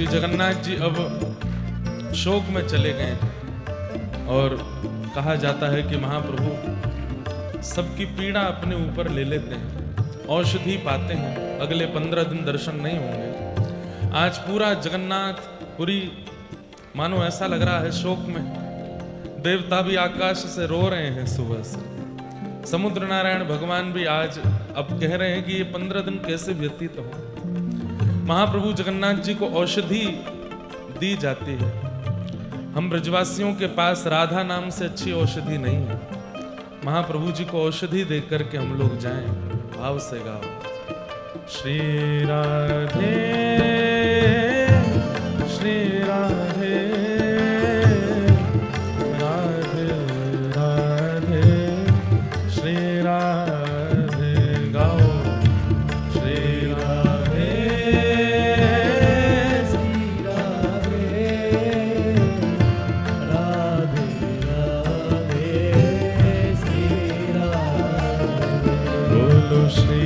जगन्नाथ जी अब शोक में चले गए और कहा जाता है कि महाप्रभु सबकी पीड़ा अपने ऊपर ले लेते हैं, औषधि पाते हैं, अगले 15 दिन दर्शन नहीं होंगे। आज पूरा जगन्नाथ पुरी मानो ऐसा लग रहा है शोक में, देवता भी आकाश से रो रहे हैं सुबह से, समुद्र नारायण भगवान भी आज अब कह रहे हैं कि ये 15 दिन कैसे व्यतीत हो। महाप्रभु जगन्नाथ जी को औषधि दी जाती है। हम ब्रजवासियों के पास राधा नाम से अच्छी औषधि नहीं है। महाप्रभु जी को औषधि दे करके हम लोग जाएं, भाव से गाओ श्री राधे श्री राधे राधे राधे श्री राधे, गाओ श्री राधे श्री राधे राधे राधे श्री राधे, बोलो श्री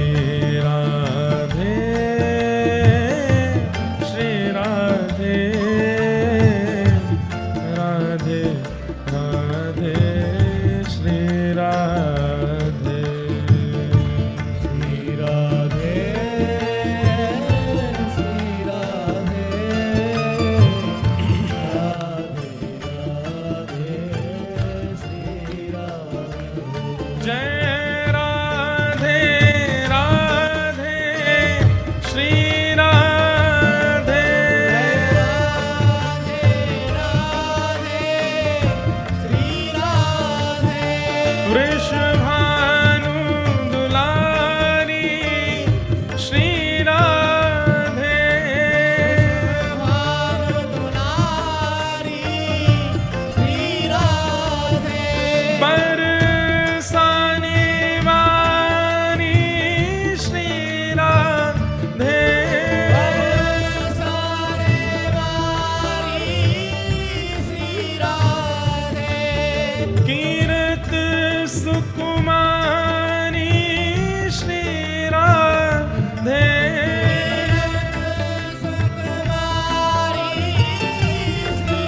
कृष्ण प्राण पियारी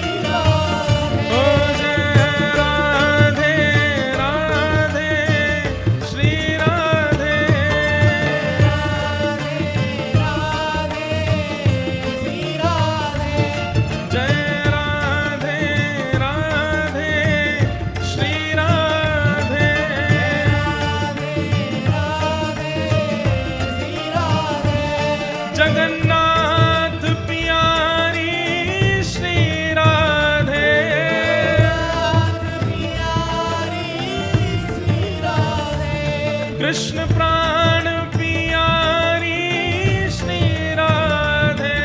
श्री राधे, कृष्ण प्राण पियारी श्री राधे,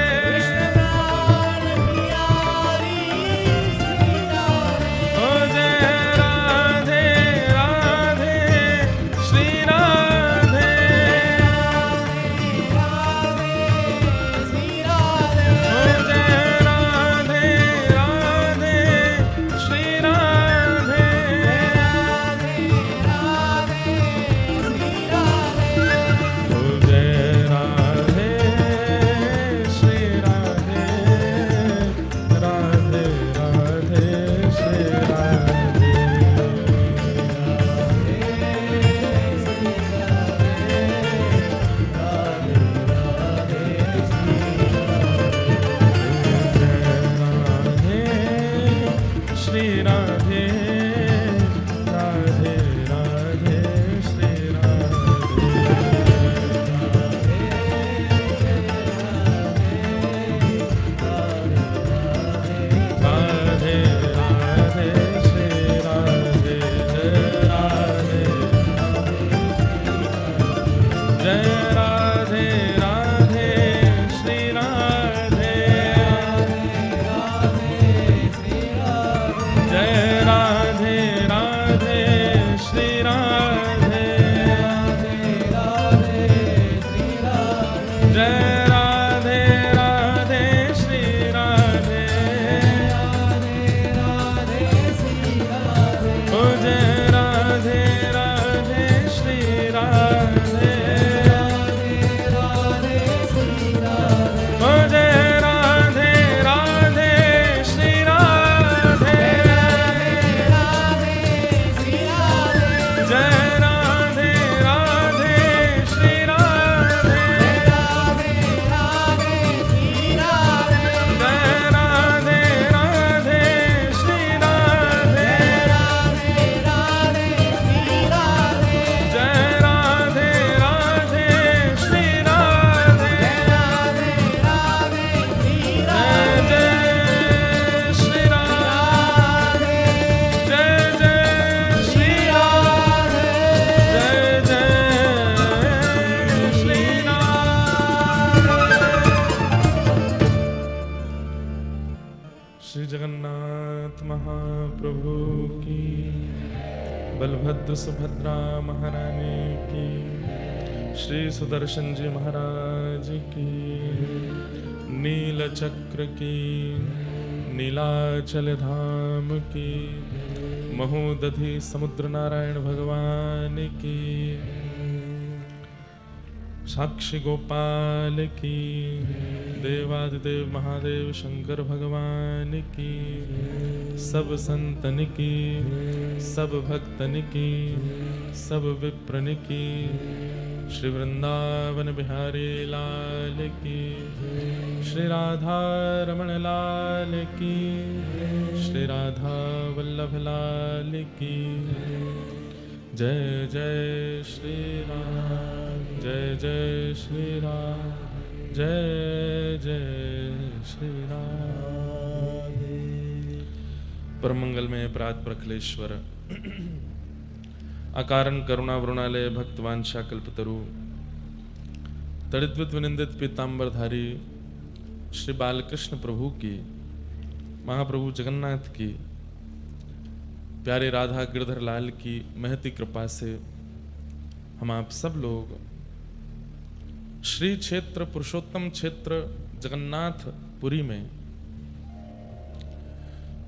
ओ जय राधे राधे श्री राधे, राधे श्री राधे, ओ जय राधे राधे श्री राधे, राधे बलभद्र सुभद्रा महारानी की, श्री सुदर्शन जी महाराज की, नील चक्र की, नीलाचल धाम की, महोदधि समुद्र नारायण भगवान की, साक्षी गोपाल की, देवादिदेव महादेव शंकर भगवान की, सब संतन की, सब भक्तन की, सब विप्रन की, श्री वृंदावन बिहारी लाल की, श्री राधा रमण लाल की, श्री राधा वल्लभ लाल की। जय जय श्री राम, जय जय श्री राम, जय जय श्री राम। परम मंगल में प्रात प्रखलेश्वर, अकारण करुणा वरुणालय भक्तवांशा कल्पतरु, तड़िद्वित विनिंदित पीतांबरधारी श्री बालकृष्ण प्रभु की, महाप्रभु जगन्नाथ की, प्यारे राधा गिरधर लाल की महती कृपा से हम आप सब लोग श्री क्षेत्र पुरुषोत्तम क्षेत्र जगन्नाथपुरी में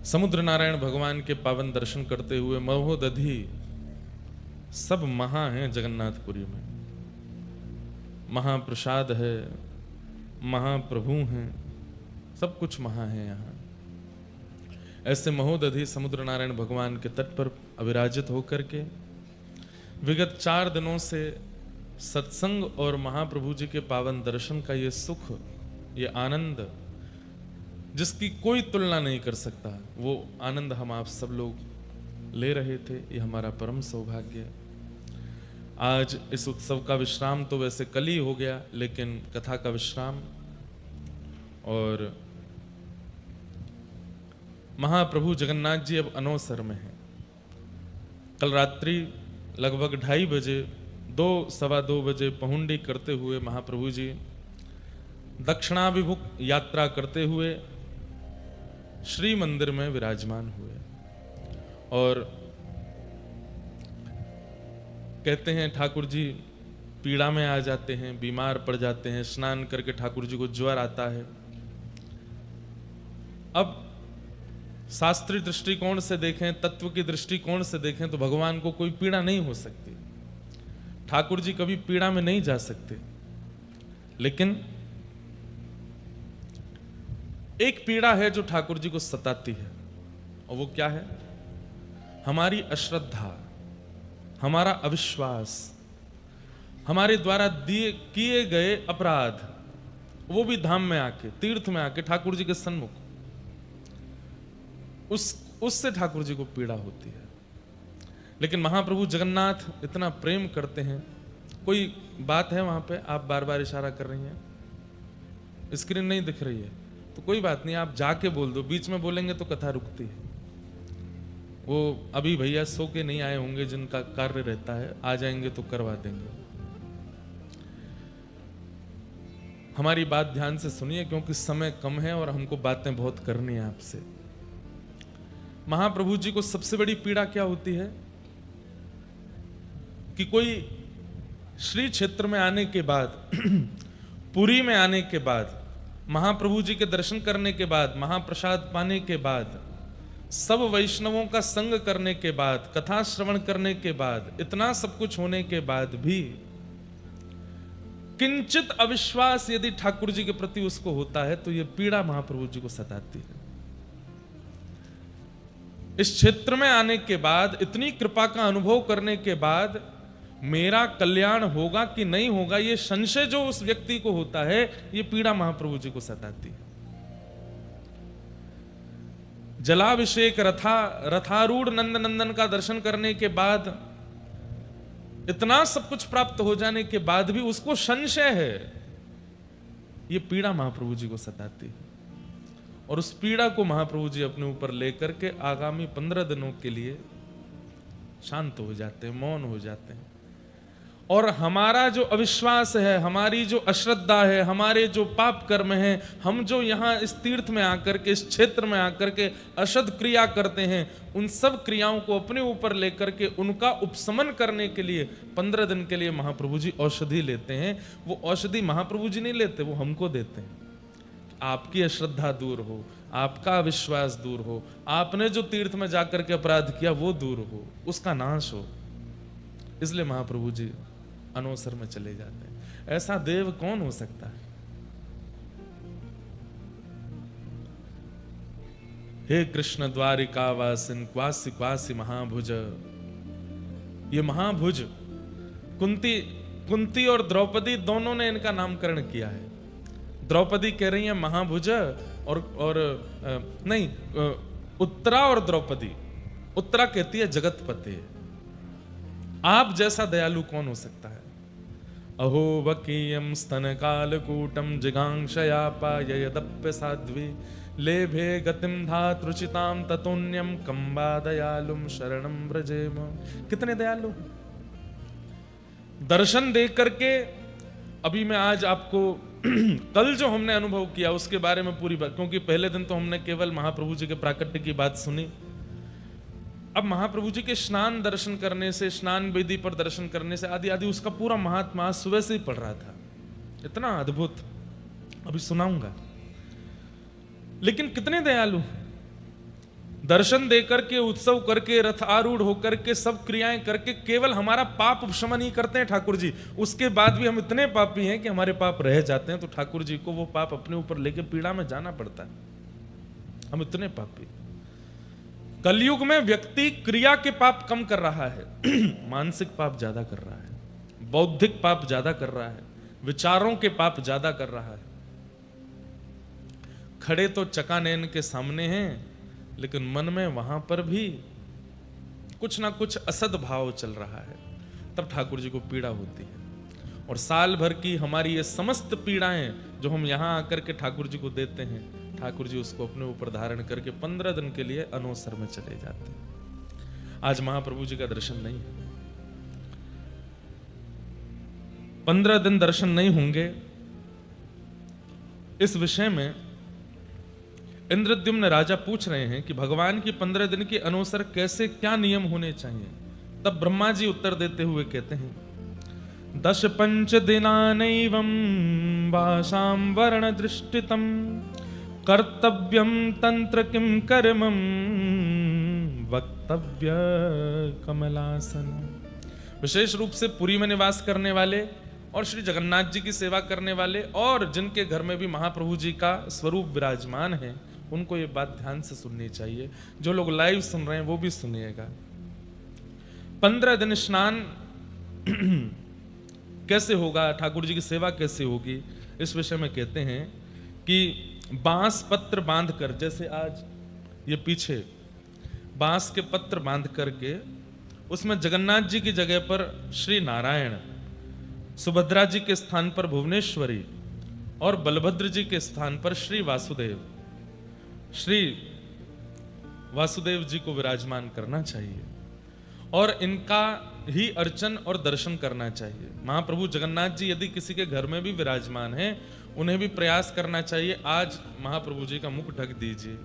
समुद्र नारायण भगवान के पावन दर्शन करते हुए महोदधि सब महा हैं जगन्नाथपुरी में। महाप्रसाद है, महाप्रभु हैं, सब कुछ महा है यहाँ। ऐसे महोदधि समुद्र नारायण भगवान के तट पर अविराजित होकर के विगत 4 दिनों से सत्संग और महाप्रभु जी के पावन दर्शन का ये सुख, ये आनंद जिसकी कोई तुलना नहीं कर सकता, वो आनंद हम आप सब लोग ले रहे थे। ये हमारा परम सौभाग्य। आज इस उत्सव का विश्राम तो वैसे कल ही हो गया, लेकिन कथा का विश्राम और महाप्रभु जगन्नाथ जी अब अनवसर में हैं। कल रात्रि लगभग 2:30 बजे, 2-2:15 बजे पहुंडी करते हुए महाप्रभु जी दक्षिणाभिमुख यात्रा करते हुए श्री मंदिर में विराजमान हुए। और कहते हैं ठाकुर जी पीड़ा में आ जाते हैं, बीमार पड़ जाते हैं, स्नान करके ठाकुर जी को ज्वर आता है। अब शास्त्रीय दृष्टिकोण से देखें, तत्व की दृष्टिकोण से देखें तो भगवान को कोई पीड़ा नहीं हो सकती, ठाकुर जी कभी पीड़ा में नहीं जा सकते। लेकिन एक पीड़ा है जो ठाकुर जी को सताती है, और वो क्या है? हमारी अश्रद्धा, हमारा अविश्वास, हमारे द्वारा किए गए अपराध, वो भी धाम में आके, तीर्थ में आके ठाकुर जी के सन्मुख, उससे ठाकुर जी को पीड़ा होती है। लेकिन महाप्रभु जगन्नाथ इतना प्रेम करते हैं। कोई बात है वहां पे, आप बार बार इशारा कर रही हैं, स्क्रीन नहीं दिख रही है तो कोई बात नहीं, आप जाके बोल दो, बीच में बोलेंगे तो कथा रुकती है। वो अभी भैया सो के नहीं आए होंगे, जिनका कार्य रहता है, आ जाएंगे तो करवा देंगे। हमारी बात ध्यान से सुनिए, क्योंकि समय कम है और हमको बातें बहुत करनी है आपसे। महाप्रभु जी को सबसे बड़ी पीड़ा क्या होती है कि कोई श्री क्षेत्र में आने के बाद पुरी में आने के बाद, महाप्रभु जी के दर्शन करने के बाद, महाप्रसाद पाने के बाद, सब वैष्णवों का संग करने के बाद, कथा श्रवण करने के बाद, इतना सब कुछ होने के बाद भी किंचित अविश्वास यदि ठाकुर जी के प्रति उसको होता है तो यह पीड़ा महाप्रभु जी को सताती है। इस क्षेत्र में आने के बाद, इतनी कृपा का अनुभव करने के बाद मेरा कल्याण होगा कि नहीं होगा, ये संशय जो उस व्यक्ति को होता है, ये पीड़ा महाप्रभु जी को सताती है। जलाभिषेक, रथारूढ़ नंद नंदन का दर्शन करने के बाद, इतना सब कुछ प्राप्त हो जाने के बाद भी उसको संशय है, ये पीड़ा महाप्रभु जी को सताती है। और उस पीड़ा को महाप्रभु जी अपने ऊपर लेकर के आगामी 15 दिनों के लिए शांत हो जाते हैं, मौन हो जाते हैं। और हमारा जो अविश्वास है, हमारी जो अश्रद्धा है, हमारे जो पाप कर्म हैं, हम जो यहाँ इस तीर्थ में आकर के, इस क्षेत्र में आकर के अशुद्ध क्रिया करते हैं, उन सब क्रियाओं को अपने ऊपर लेकर के उनका उपशमन करने के लिए 15 दिन के लिए महाप्रभु जी औषधि लेते हैं। वो औषधि महाप्रभु जी नहीं लेते, वो हमको देते हैं। आपकी अश्रद्धा दूर हो, आपका अविश्वास दूर हो, आपने जो तीर्थ में जाकर के अपराध किया वो दूर हो, उसका नाश हो। इसलिए महाप्रभु जी अनवसर में चले जाते हैं। ऐसा देव कौन हो सकता है? हे कृष्ण द्वारिका वासिन क्वासी क्वासी महाभुज। ये महाभुज कुंती और द्रौपदी दोनों ने इनका नामकरण किया है। द्रौपदी कह रही है महाभुज उत्तरा और द्रौपदी। उत्तरा कहती है जगतपते, आप जैसा दयालु कौन हो सकता है? अहो वकीयम स्तन कालकूटम जिगांक्षया पाययदप्य साध्वी लेभे गतिम धातृचिताम ततोन्यम कंबा दयालुम शरणम व्रजेम। कितने दयालु दर्शन देख करके। अभी मैं आज आपको कल जो हमने अनुभव किया उसके बारे में पूरी बात, क्योंकि पहले दिन तो हमने केवल महाप्रभु जी के प्राकट्य की बात सुनी। अब महाप्रभु जी के स्नान दर्शन करने से, स्नान वेदी पर दर्शन करने से आदि आदि उसका पूरा महात्मा सुबह से ही पढ़ रहा था, इतना अद्भुत, अभी सुनाऊंगा। लेकिन कितने दयालु, दर्शन देकर के, उत्सव करके, रथ आरूढ़ होकर के, सब क्रियाएं करके केवल हमारा पाप उपशमन ही करते हैं ठाकुर जी। उसके बाद भी हम इतने पापी हैं कि हमारे पाप रह जाते हैं, तो ठाकुर जी को वो पाप अपने ऊपर लेके पीड़ा में जाना पड़ता है। हम इतने पापी। कलयुग में व्यक्ति क्रिया के पाप कम कर रहा है, मानसिक पाप ज्यादा कर रहा है, बौद्धिक पाप ज्यादा कर रहा है, विचारों के पाप ज्यादा कर रहा है। खड़े तो चकानैन के सामने हैं, लेकिन मन में वहां पर भी कुछ ना कुछ असद भाव चल रहा है, तब ठाकुर जी को पीड़ा होती है। और साल भर की हमारी ये समस्त पीड़ाएं जो हम यहां आकर के ठाकुर जी को देते हैं, ठाकुर जी उसको अपने ऊपर धारण करके 15 दिन के लिए अनवसर में चले जाते हैं। आज महाप्रभु जी का दर्शन नहीं है, 15 दिन दर्शन नहीं होंगे। इस विषय में इंद्रद्युम्न राजा पूछ रहे हैं कि भगवान की 15 दिन की अनवसर कैसे, क्या नियम होने चाहिए। तब ब्रह्मा जी उत्तर देते हुए कहते हैं, 10 पंच दिनानैवं वासां वर्ण दृष्टितम कर्तव्यम तंत्र किम कर्मम वक्तव्य कमलासन। विशेष रूप से पुरी में निवास करने वाले और श्री जगन्नाथ जी की सेवा करने वाले और जिनके घर में भी महाप्रभु जी का स्वरूप विराजमान है, उनको ये बात ध्यान से सुननी चाहिए। जो लोग लाइव सुन रहे हैं वो भी सुनिएगा। 15 दिन स्नान कैसे होगा, ठाकुर जी की सेवा कैसे होगी, इस विषय में कहते हैं कि बांस पत्र बांध कर, जैसे आज ये पीछे बांस के पत्र बांध करके उसमें जगन्नाथ जी की जगह पर श्री नारायण, सुभद्रा जी के स्थान पर भुवनेश्वरी और बलभद्र जी के स्थान पर श्री वासुदेव जी को विराजमान करना चाहिए और इनका ही अर्चन और दर्शन करना चाहिए। महाप्रभु जगन्नाथ जी यदि किसी के घर में भी विराजमान हैं, उन्हें भी प्रयास करना चाहिए, आज महाप्रभु जी का मुख ढक दीजिए,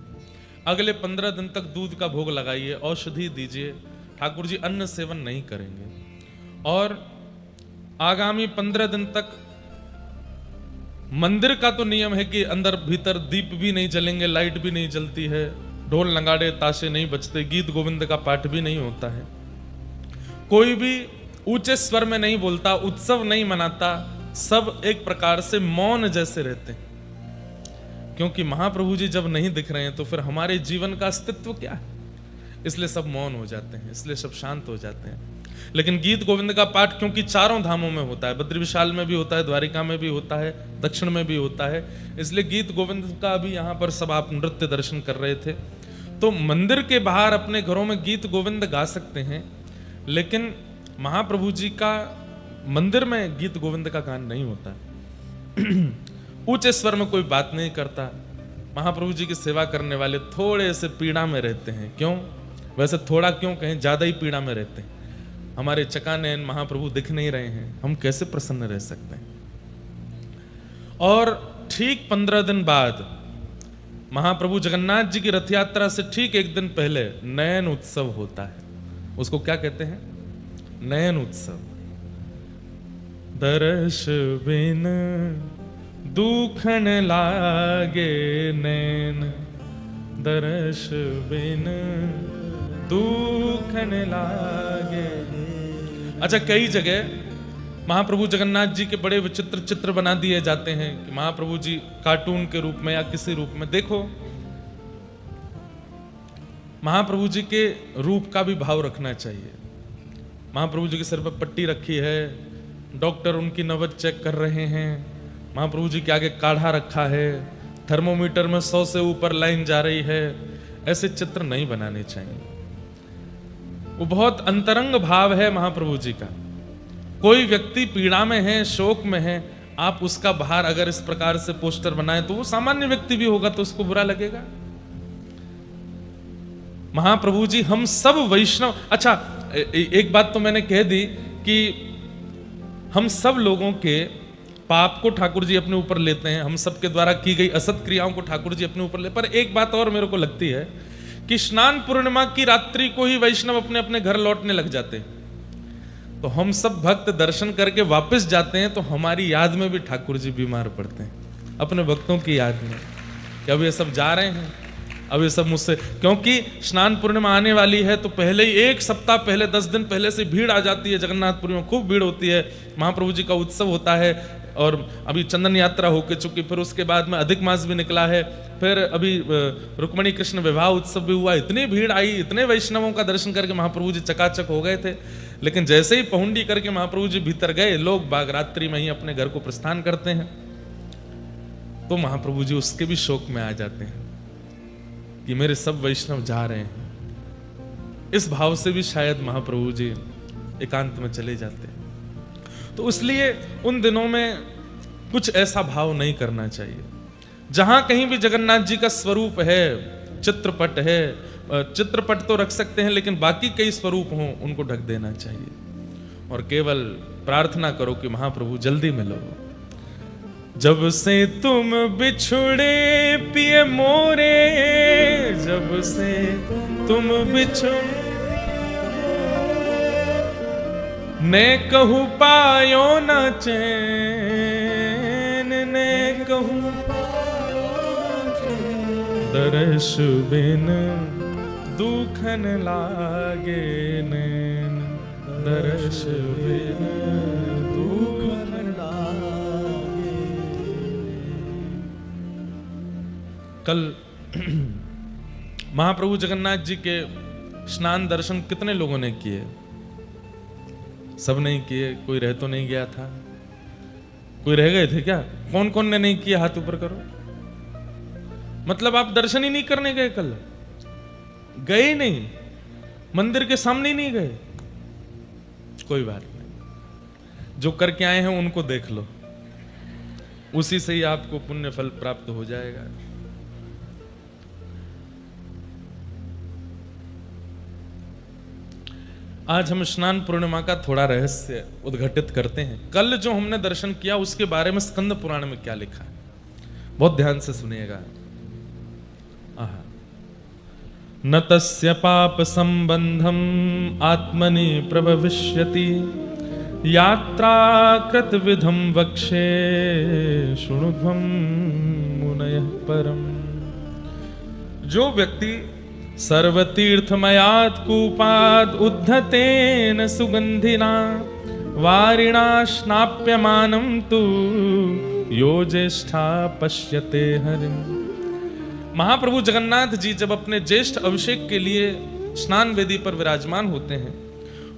अगले 15 दिन तक दूध का भोग लगाइए, औषधि दीजिए। ठाकुर जी अन्न सेवन नहीं करेंगे और आगामी 15 दिन तक मंदिर का तो नियम है कि अंदर भीतर दीप भी नहीं जलेंगे, लाइट भी नहीं जलती है, ढोल नगाड़े ताशे नहीं बजते, गीत गोविंद का पाठ भी नहीं होता है, कोई भी ऊंचे स्वर में नहीं बोलता, उत्सव नहीं मनाता, सब एक प्रकार से मौन जैसे रहते हैं। क्योंकि महाप्रभु जी जब नहीं दिख रहे हैं तो फिर हमारे जीवन का अस्तित्व क्या है, इसलिए सब मौन हो जाते हैं, इसलिए सब शांत हो जाते हैं। लेकिन गीत गोविंद का पाठ क्योंकि चारों धामों में होता है, बद्री विशाल में भी होता है, द्वारिका में भी होता है, दक्षिण में भी होता है, इसलिए गीत गोविंद का भी यहाँ पर सब आप नृत्य दर्शन कर रहे थे। तो मंदिर के बाहर अपने घरों में गीत गोविंद गा सकते हैं, लेकिन महाप्रभु जी का मंदिर में गीत गोविंद का गान नहीं होता। ऊंचे स्वर में कोई बात नहीं करता। महाप्रभु जी की सेवा करने वाले थोड़े से पीड़ा में रहते हैं। क्यों? वैसे थोड़ा क्यों कहें, ज्यादा ही पीड़ा में रहते हैं। हमारे चकानयन महाप्रभु दिख नहीं रहे हैं, हम कैसे प्रसन्न रह सकते हैं। और ठीक 15 दिन बाद महाप्रभु जगन्नाथ जी की रथ यात्रा से ठीक एक दिन पहले नयन उत्सव होता है। उसको क्या कहते हैं? नयन उत्सव। दर्श बिन दुखन लागे नैन, दर्श बिन दुखन लागे। अच्छा, कई जगह महाप्रभु जगन्नाथ जी के बड़े विचित्र चित्र बना दिए जाते हैं कि महाप्रभु जी कार्टून के रूप में या किसी रूप में। देखो, महाप्रभु जी के रूप का भी भाव रखना चाहिए। महाप्रभु जी के सिर पर पट्टी रखी है, डॉक्टर उनकी नबज चेक कर रहे हैं, महाप्रभु जी के आगे काढ़ा रखा है, थर्मोमीटर में 100 से ऊपर लाइन जा रही है। ऐसे चित्र नहीं बनाने चाहिए। वो बहुत अंतरंग भाव है महाप्रभु जी का। कोई व्यक्ति पीड़ा में है, शोक में है, आप उसका बाहर अगर इस प्रकार से पोस्टर बनाए तो वो सामान्य व्यक्ति भी होगा तो उसको बुरा लगेगा। महाप्रभु जी हम सब वैष्णव। अच्छा, एक बात तो मैंने कह दी कि हम सब लोगों के पाप को ठाकुर जी अपने ऊपर लेते हैं, हम सब के द्वारा की गई असत क्रियाओं को ठाकुर जी अपने ऊपर ले। पर एक बात और मेरे को लगती है कि स्नान पूर्णिमा की रात्रि को ही वैष्णव अपने अपने घर लौटने लग जाते हैं। तो हम सब भक्त दर्शन करके वापस जाते हैं तो हमारी याद में भी ठाकुर जी बीमार पड़ते हैं, अपने भक्तों की याद में कि अब ये सब जा रहे हैं, अब ये सब मुझसे। क्योंकि स्नान पूर्णिमा आने वाली है तो पहले ही 1 सप्ताह पहले, 10 दिन पहले से भीड़ आ जाती है। जगन्नाथपुरी में खूब भीड़ होती है, महाप्रभु जी का उत्सव होता है। और अभी चंदन यात्रा होके चुकी, फिर उसके बाद में अधिक मास भी निकला है, फिर अभी रुक्मणी कृष्ण विवाह उत्सव भी हुआ। इतनी भीड़ आई, इतने वैष्णवों का दर्शन करके महाप्रभु जी चकाचक हो गए थे। लेकिन जैसे ही पहुंडी करके महाप्रभु जी भीतर गए, लोग बाग रात्रि में ही अपने घर को प्रस्थान करते हैं, तो महाप्रभु जी उसके भी शोक में आ जाते हैं कि मेरे सब वैष्णव जा रहे हैं। इस भाव से भी शायद महाप्रभु जी एकांत में चले जाते हैं। तो इसलिए उन दिनों में कुछ ऐसा भाव नहीं करना चाहिए। जहां कहीं भी जगन्नाथ जी का स्वरूप है, चित्रपट है, चित्रपट तो रख सकते हैं, लेकिन बाकी कई स्वरूप हों उनको ढक देना चाहिए। और केवल प्रार्थना करो कि महाप्रभु जल्दी मिलो। जब से तुम बिछुड़े पिए मोरे, जब से तुम बिछुड़े, ने कहूं पायो न चैन, ने कहूं दर्श बिन दुखन लागे नैन, दर्श बिन दुखन लागे। कल महाप्रभु जगन्नाथ जी के स्नान दर्शन कितने लोगों ने किए? सब नहीं किए। कोई रह तो नहीं गया था? कोई रह गए थे क्या? कौन कौन ने नहीं किया? हाथ ऊपर करो। मतलब आप दर्शन ही नहीं करने गए? कल गए नहीं, मंदिर के सामने ही नहीं गए? कोई बात नहीं, जो करके आए हैं उनको देख लो, उसी से ही आपको पुण्य फल प्राप्त हो जाएगा। आज हम स्नान पूर्णिमा का थोड़ा रहस्य उद्घाटित करते हैं। कल जो हमने दर्शन किया उसके बारे में स्कंद पुराण में क्या लिखा है, बहुत ध्यान से सुनिएगा। न तस्य पाप संबंधम आत्मनि प्रभविष्यति, यात्रा कृत विधम वक्षे शृणुध्वं मुनयः परम। जो व्यक्ति सर्वतीर्थमयात् कूपाद् उद्धतेन सुगंधिना वारिणा स्नाप्यमानं तु यो ज्येष्ठा पश्यते हरिं। महाप्रभु जगन्नाथ जी जब अपने ज्येष्ठ अभिषेक के लिए स्नान वेदी पर विराजमान होते हैं,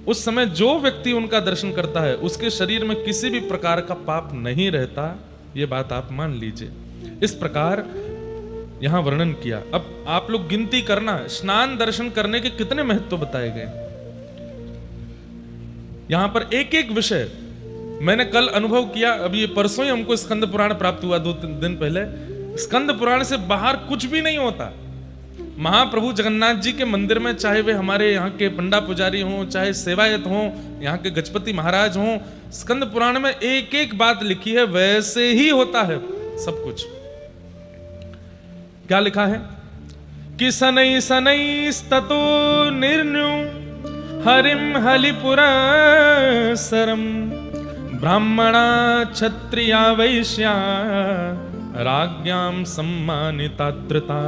उस समय जो व्यक्ति उनका दर्शन करता है उसके शरीर में किसी भी प्रकार का पाप नहीं रहता। ये बात आप मान लीजिए। इस प्रकार यहां वर्णन किया। अब आप लोग गिनती करना, स्नान दर्शन करने के कितने महत्व बताए गए। यहां पर एक एक विषय मैंने कल अनुभव किया। अभी ये परसों ही हमको स्कंद पुराण प्राप्त हुआ, 2-3 दिन पहले। स्कंद पुराण से बाहर कुछ भी नहीं होता। महाप्रभु जगन्नाथ जी के मंदिर में, चाहे वे हमारे यहाँ के पंडा पुजारी हों, चाहे सेवायत हों, यहाँ के गजपति महाराज हों, स्कंद पुराण में एक एक बात लिखी है, वैसे ही होता है सब कुछ। क्या लिखा है कि सनई सनई स्ततो निर्ण्यु हरिम हलिपुरसरम ब्राह्मणा क्षत्रिया वैश्या राज्ञां सम्मानिताद्रता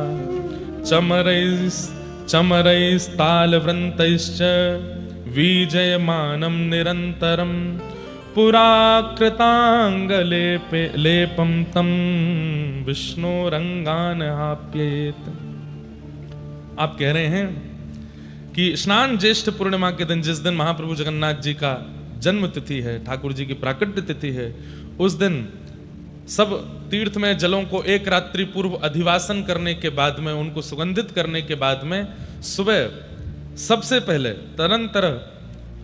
चमरैस्तालवृन्तैश्च विजयमानं निरन्तरं पुराकृताङ्गलेपं तं विष्णोरंगानहाप्येत। आप कह रहे हैं कि स्नान ज्येष्ठ पूर्णिमा के दिन, जिस दिन महाप्रभु जगन्नाथ जी का जन्म तिथि है, ठाकुर जी की प्राकट्य तिथि है, उस दिन सब तीर्थ में जलों को एक रात्रि पूर्व अधिवासन करने के बाद में, उनको सुगंधित करने के बाद में, सुबह सबसे पहले तरंतर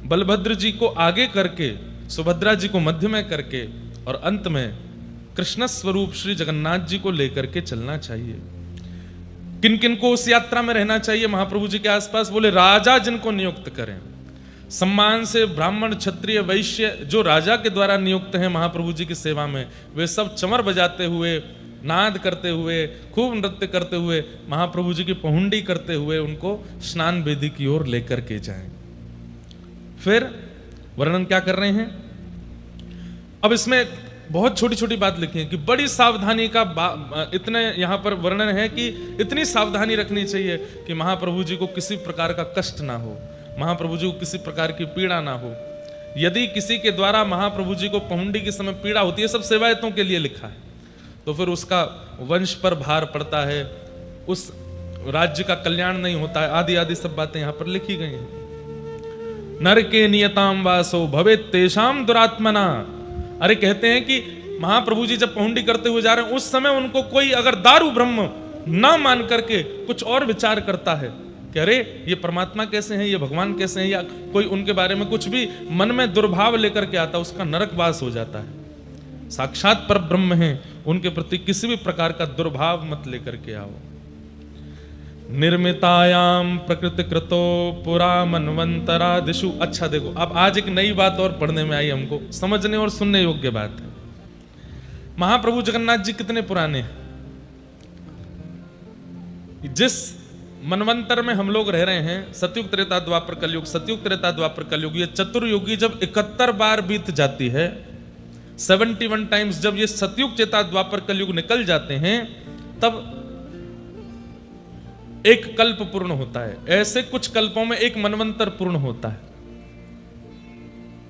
बलभद्र जी को आगे करके, सुभद्रा जी को मध्य में करके, और अंत में कृष्ण स्वरूप श्री जगन्नाथ जी को लेकर के चलना चाहिए। किन किन को उस यात्रा में रहना चाहिए महाप्रभु जी के आसपास? बोले राजा जिनको नियुक्त करें सम्मान से, ब्राह्मण क्षत्रिय वैश्य जो राजा के द्वारा नियुक्त हैं महाप्रभु जी की सेवा में, वे सब चमर बजाते हुए, नाद करते हुए, खूब नृत्य करते हुए, महाप्रभु जी की पहुंडी करते हुए उनको स्नान वेदी की ओर लेकर के जाएं। फिर वर्णन क्या कर रहे हैं? अब इसमें बहुत छोटी छोटी बात लिखी है कि बड़ी सावधानी का इतने यहां पर वर्णन है कि इतनी सावधानी रखनी चाहिए कि महाप्रभु जी को किसी प्रकार का कष्ट ना हो, महाप्रभु जी को किसी प्रकार की पीड़ा ना हो। यदि किसी के द्वारा महाप्रभु जी को पहुंडी के समय पीड़ा होती है, सब सेवायतों के लिए लिखा है, तो फिर उसका वंश पर भार पड़ता है, उस राज्य का कल्याण नहीं होता है, आदि आदि सब बातें यहां पर लिखी गई हैं। नर के नियताम वासो भवे तेषाम दुरात्मना। अरे कहते हैं कि महाप्रभु जी जब पहुंडी करते हुए जा रहे हैं, उस समय उनको कोई अगर दारू ब्रह्म ना मान करके कुछ और विचार करता है कि अरे ये परमात्मा कैसे हैं, ये भगवान कैसे हैं, या कोई उनके बारे में कुछ भी मन में दुर्भाव लेकर के आता, उसका नरकवास हो जाता है। साक्षात पर ब्रह्म हैं, उनके प्रति किसी भी प्रकार का दुर्भाव मत लेकर के आओ। निर्मितायाम प्रकृति कृतो पुरा मनवंतरादिषु। अच्छा देखो, अब आज एक नई बात और पढ़ने में आई, हमको समझने और सुनने योग्य बात है। महाप्रभु जगन्नाथ जी कितने पुराने हैं? जिस मनवंतर में हम लोग रह रहे हैं, सतयुग त्रेता द्वापर कलयुग, सतयुग त्रेता द्वापर कलयुग, ये चतुर्युगी जब 71 बार बीत जाती है, 71 टाइम्स जब ये सतयुग त्रेता द्वापर कलयुग निकल जाते हैं, तब एक कल्प पूर्ण होता है। ऐसे कुछ कल्पों में एक मनवंतर पूर्ण होता है।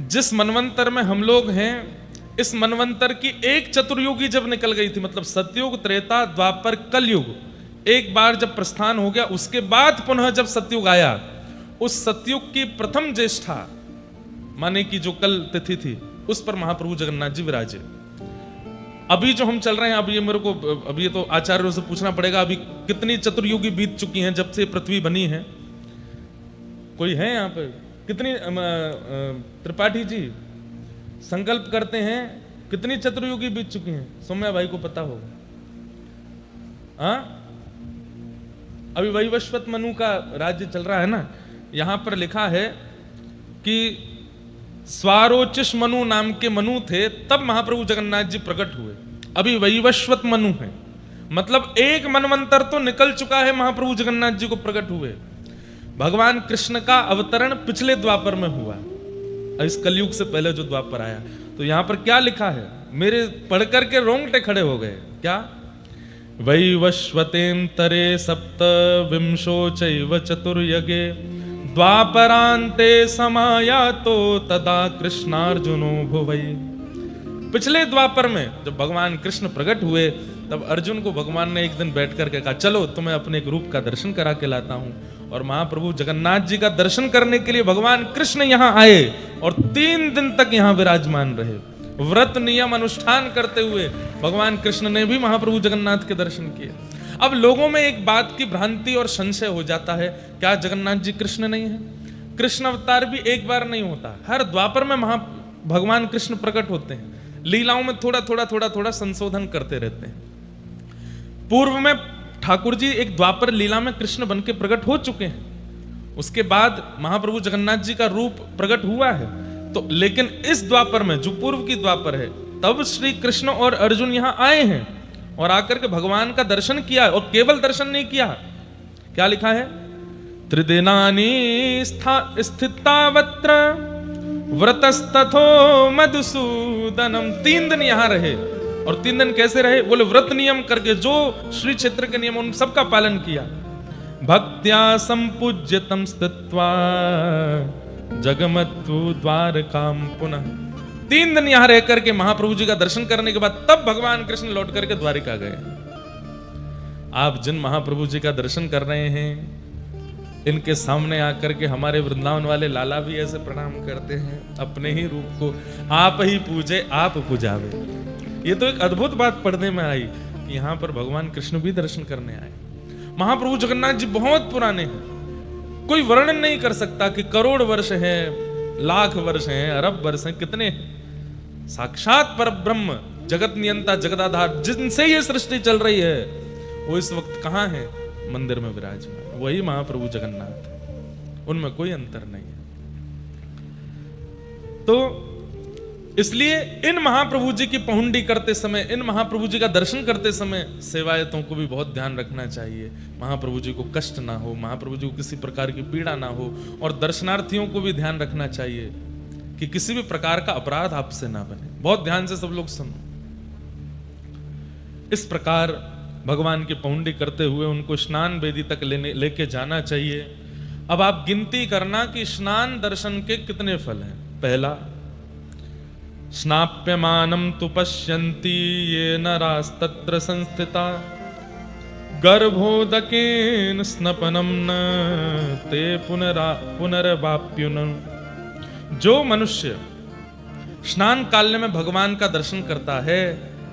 जिस मनवंतर में हम लोग हैं, इस मनवंतर की एक चतुर्युगी जब निकल गई थी, मतलब सतयुग त्रेता द्वापर कलयुग एक बार जब प्रस्थान हो गया, उसके बाद पुनः जब सतयुग आया, उस सतयुग की प्रथम ज्येष्ठा माने की जो कल तिथि थी, उस पर महाप्रभु जगन्नाथ जी विराजे। अभी जो हम चल रहे हैं, अब ये मेरे को, अब ये तो आचार्यों से पूछना पड़ेगा, अभी कितनी चतुर्युगी बीत चुकी हैं जब से पृथ्वी बनी है? कोई है यहाँ पे? कितनी त्रिपाठी जी संकल्प करते हैं, कितनी चतुर्युगी बीत चुकी हैं? सौम्या भाई को पता होगा। हाँ, अभी वैवस्वत मनु का राज्य चल रहा है ना, यहां पर लिखा है कि स्वारोचिष मनु नाम के मनु थे, तब महाप्रभु जगन्नाथ जी प्रकट हुए। अभी वैवस्वत मनु है, मतलब एक मनवंतर तो निकल चुका है, महाप्रभु जगन्नाथ जी को प्रकट हुए। भगवान कृष्ण का अवतरण पिछले द्वापर में हुआ, इस कलयुग से पहले जो द्वापर आया। तो यहां पर क्या लिखा है, मेरे पढ़कर के रोंगटे खड़े हो गए। क्या? वैवस्वतेन्तरे सप्तविंशो चैव चतुर्युगे द्वापरान्ते समायातो तदा कृष्णार्जुनो भुवै। पिछले द्वापर में जब भगवान कृष्ण प्रकट हुए, तब अर्जुन को भगवान ने एक दिन बैठ करके कहा, चलो तुम्हें अपने एक रूप का दर्शन करा के लाता हूं। और महाप्रभु जगन्नाथ जी का दर्शन करने के लिए भगवान कृष्ण यहां आए और 3 दिन तक यहां विराजमान रहे। व्रत नियम अनुष्ठान करते हुए भगवान कृष्ण ने भी महाप्रभु जगन्नाथ के दर्शन किए। अब लोगों में एक बात की भ्रांति और संशय हो जाता है, क्या जगन्नाथ जी कृष्ण नहीं है? कृष्ण अवतार भी एक बार नहीं होता, हर द्वापर में भगवान कृष्ण प्रकट होते हैं। लीलाओं में थोड़ा थोड़ा संशोधन करते रहते हैं। पूर्व में ठाकुर जी एक द्वापर लीला में कृष्ण बन के प्रकट हो चुके हैं, उसके बाद महाप्रभु जगन्नाथ जी का रूप प्रकट हुआ है। तो लेकिन इस द्वापर में जो पूर्व की द्वापर है, तब श्री कृष्ण और अर्जुन यहां आए हैं और आकर के भगवान का दर्शन किया, और केवल दर्शन नहीं किया, क्या लिखा है, त्रिदिनानि स्थितावत्र व्रतस्तथो मधुसूदनम। 3 दिन यहां रहे, और 3 दिन कैसे रहे, बोले व्रत नियम करके, जो श्री क्षेत्र के नियम उन सबका पालन किया। भक्त्या संपूज्यतम स्थित्वा जगमत्तु द्वारकाम पुनः। 3 दिन यहां रह करके महाप्रभु जी का दर्शन करने के बाद तब भगवान कृष्ण लौट करके द्वारिका गए। आप जिन महाप्रभु जी का दर्शन कर रहे हैं, इनके सामने आकर के हमारे वृंदावन वाले लाला भी ऐसे प्रणाम करते हैं, अपने ही रूप को आप ही पूजे आप पुजावे। ये तो एक अद्भुत बात पढ़ने में आई कि यहां पर भगवान कृष्ण भी दर्शन करने आए। महाप्रभु जगन्नाथ जी बहुत पुराने हैं, कोई वर्णन नहीं कर सकता कि करोड़ वर्ष हैं, लाख वर्ष हैं, अरब वर्ष हैं, कितने। साक्षात परब्रह्म जगत नियंता जगदाधार जिनसे ये सृष्टि चल रही है, वो इस वक्त कहां है, मंदिर में विराजमान, वही महाप्रभु जगन्नाथ, उनमें कोई अंतर नहीं है। तो इसलिए इन महाप्रभु जी की पहुंडी करते समय, इन महाप्रभु जी का दर्शन करते समय सेवायतों को भी बहुत ध्यान रखना चाहिए, महाप्रभु जी को कष्ट ना हो, महाप्रभु जी को किसी प्रकार की पीड़ा ना हो, और दर्शनार्थियों को भी ध्यान रखना चाहिए कि किसी भी प्रकार का अपराध आपसे ना बने। बहुत ध्यान से सब लोग सुनो। इस प्रकार भगवान की पहुंडी करते हुए उनको स्नान वेदी तक लेके जाना चाहिए। अब आप गिनती करना कि स्नान दर्शन के कितने फल हैं। पहला, स्नाप्यमानम तु पश्यन्ति ये नरास्तत्र संस्थिता गर्भोदकेन स्नपनम न ते पुनर्वाप्युन। जो मनुष्य स्नान काल में भगवान का दर्शन करता है,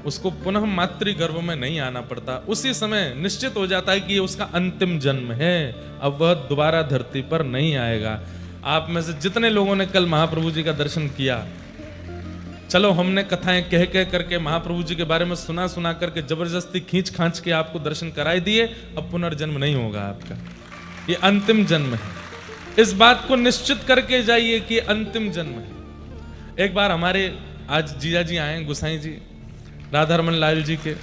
उसको पुनः मातृ गर्भ में नहीं आना पड़ता, उसी समय निश्चित हो जाता है कि ये उसका अंतिम जन्म है, अब वह दोबारा धरती पर नहीं आएगा। आप में से जितने लोगों ने कल महाप्रभु जी का दर्शन किया, चलो हमने कथाएं कह कह करके महाप्रभु जी के बारे में सुना सुना करके जबरदस्ती खींच खांच के आपको दर्शन कराई दिए, अब पुनर्जन्म नहीं होगा आपका, ये अंतिम जन्म है। इस बात को निश्चित करके जाइए कि अंतिम जन्म है। एक बार हमारे आज जीजा जी आए, गुसाई जी राधारमन लाल जी के,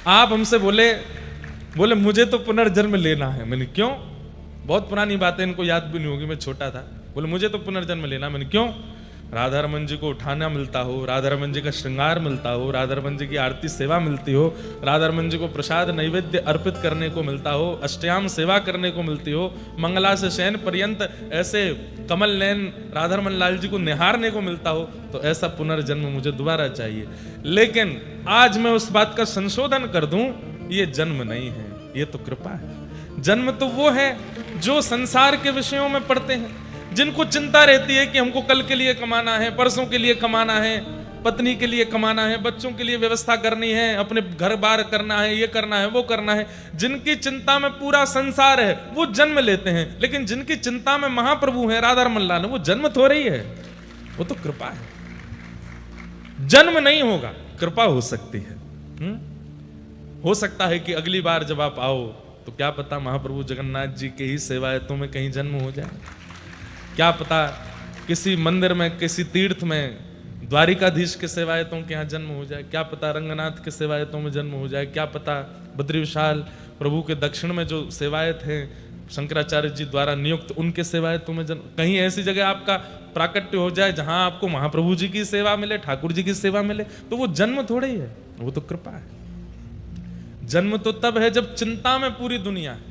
आप हमसे बोले मुझे तो पुनर्जन्म लेना है। मैंने क्यों? बहुत पुरानी बात है, इनको याद भी नहीं होगी, मैं छोटा था। बोले मुझे तो पुनर्जन्म लेना। मैंने क्यों? राधारमन जी को उठाना मिलता हो, राधारमन जी का श्रृंगार मिलता हो, राधारमन जी की आरती सेवा मिलती हो, राधारमन जी को प्रसाद नैवेद्य अर्पित करने को मिलता हो, अष्टयाम सेवा करने को मिलती हो, मंगला से शयन पर्यंत ऐसे कमल नयन राधारमन लाल जी को निहारने को मिलता हो, तो ऐसा पुनर्जन्म मुझे दोबारा चाहिए। लेकिन आज मैं उस बात का संशोधन कर दूं, ये जन्म नहीं है, ये तो कृपा है। जन्म तो वो है जो संसार के विषयों में पढ़ते हैं, जिनको चिंता रहती है कि हमको कल के लिए कमाना है, परसों के लिए कमाना है, पत्नी के लिए कमाना है, बच्चों के लिए व्यवस्था करनी है, अपने घर बार करना है, ये करना है, वो करना है, जिनकी चिंता में पूरा संसार है, वो जन्म लेते हैं। लेकिन जिनकी चिंता में महाप्रभु है, राधारमन लाल, वो जन्म थोड़ा ही है, वो तो कृपा है। जन्म नहीं होगा, कृपा हो सकती है। हो सकता है कि अगली बार जब आप आओ तो क्या पता महाप्रभु जगन्नाथ जी के ही सेवायतों में कहीं जन्म हो जाए, क्या पता किसी मंदिर में, किसी तीर्थ में द्वारिकाधीश के सेवायतों के यहाँ जन्म हो जाए, क्या पता रंगनाथ के सेवायतों में जन्म हो जाए, क्या पता बद्री विशाल प्रभु के दक्षिण में जो सेवायत हैं शंकराचार्य जी द्वारा नियुक्त, उनके सेवायतों में जन्म, कहीं ऐसी जगह आपका प्राकट्य हो जाए जहां आपको महाप्रभु जी की सेवा मिले, ठाकुर जी की सेवा मिले, तो वो जन्म थोड़े ही है, वो तो कृपा है। जन्म तो तब है जब चिंता में पूरी दुनिया है,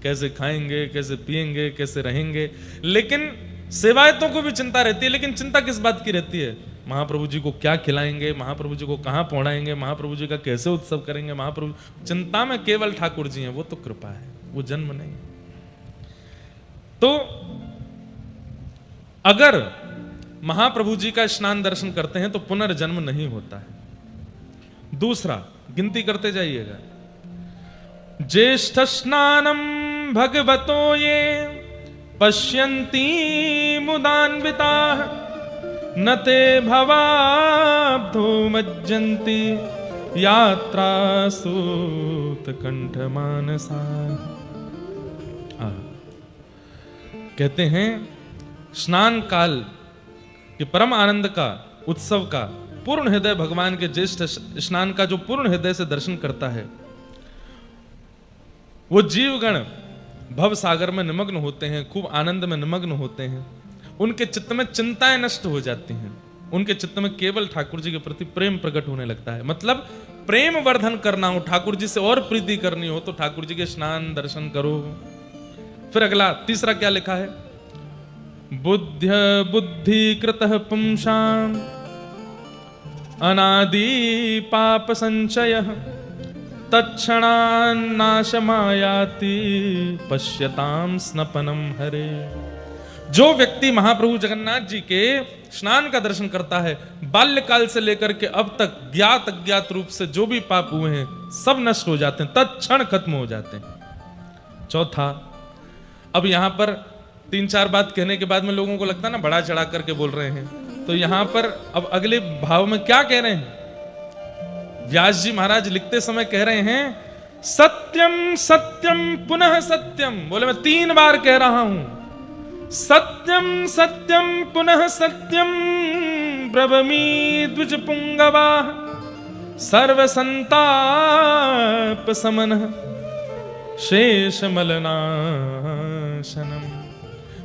कैसे खाएंगे, कैसे पिएंगे, कैसे रहेंगे। लेकिन सेवायतों को भी चिंता रहती है, लेकिन चिंता किस बात की रहती है? महाप्रभु जी को क्या खिलाएंगे, महाप्रभु जी को कहां पहुंचाएंगे, महाप्रभु जी का कैसे उत्सव करेंगे। महाप्रभु चिंता में केवल ठाकुर जी हैं, वो तो कृपा है, वो जन्म नहीं। तो अगर महाप्रभु जी का स्नान दर्शन करते हैं तो पुनर्जन्म नहीं होता है। दूसरा, गिनती करते जाइएगा, ज्येष्ठ स्नानम भगवतो ये पश्यन्ति मुदान्विताः न ते भवाब्धो मज्जन्ति यात्रा सूत कंठ मानसा। कहते हैं स्नान काल के परम आनंद का उत्सव का पूर्ण हृदय भगवान के ज्येष्ठ स्नान का जो पूर्ण हृदय से दर्शन करता है, वो जीवगण भव सागर में निमग्न होते हैं, खूब आनंद में निमग्न होते हैं। उनके चित्त में चिंताएं नष्ट हो जाती हैं, उनके चित्त में केवल ठाकुर जी के प्रति प्रेम प्रकट होने लगता है। मतलब प्रेम वर्धन करना हो, ठाकुर जी से और प्रीति करनी हो तो ठाकुर जी के स्नान दर्शन करो। फिर अगला तीसरा क्या लिखा है? बुद्ध्य बुद्धि कृतः पुंसाम अनादि पाप संचय तत्क्षणान् नाशमायाति पश्यताम स्नपनम हरे। जो व्यक्ति महाप्रभु जगन्नाथ जी के स्नान का दर्शन करता है, बाल्यकाल से लेकर के अब तक ज्ञात अज्ञात रूप से जो भी पाप हुए हैं सब नष्ट हो जाते हैं, तत्क्षण खत्म हो जाते हैं। चौथा, अब यहां पर 3-4 बात कहने के बाद में लोगों को लगता है ना बड़ा चढ़ा करके बोल रहे हैं, तो यहां पर अब अगले भाव में क्या कह रहे हैं? व्यास जी महाराज लिखते समय कह रहे हैं सत्यम सत्यम पुनः सत्यम। बोले मैं 3 बार कह रहा हूं, सत्यम सत्यम पुनः सत्यम ब्रवमी द्विज पुंगवा सर्व संताप समनः शेष मलनाशनम।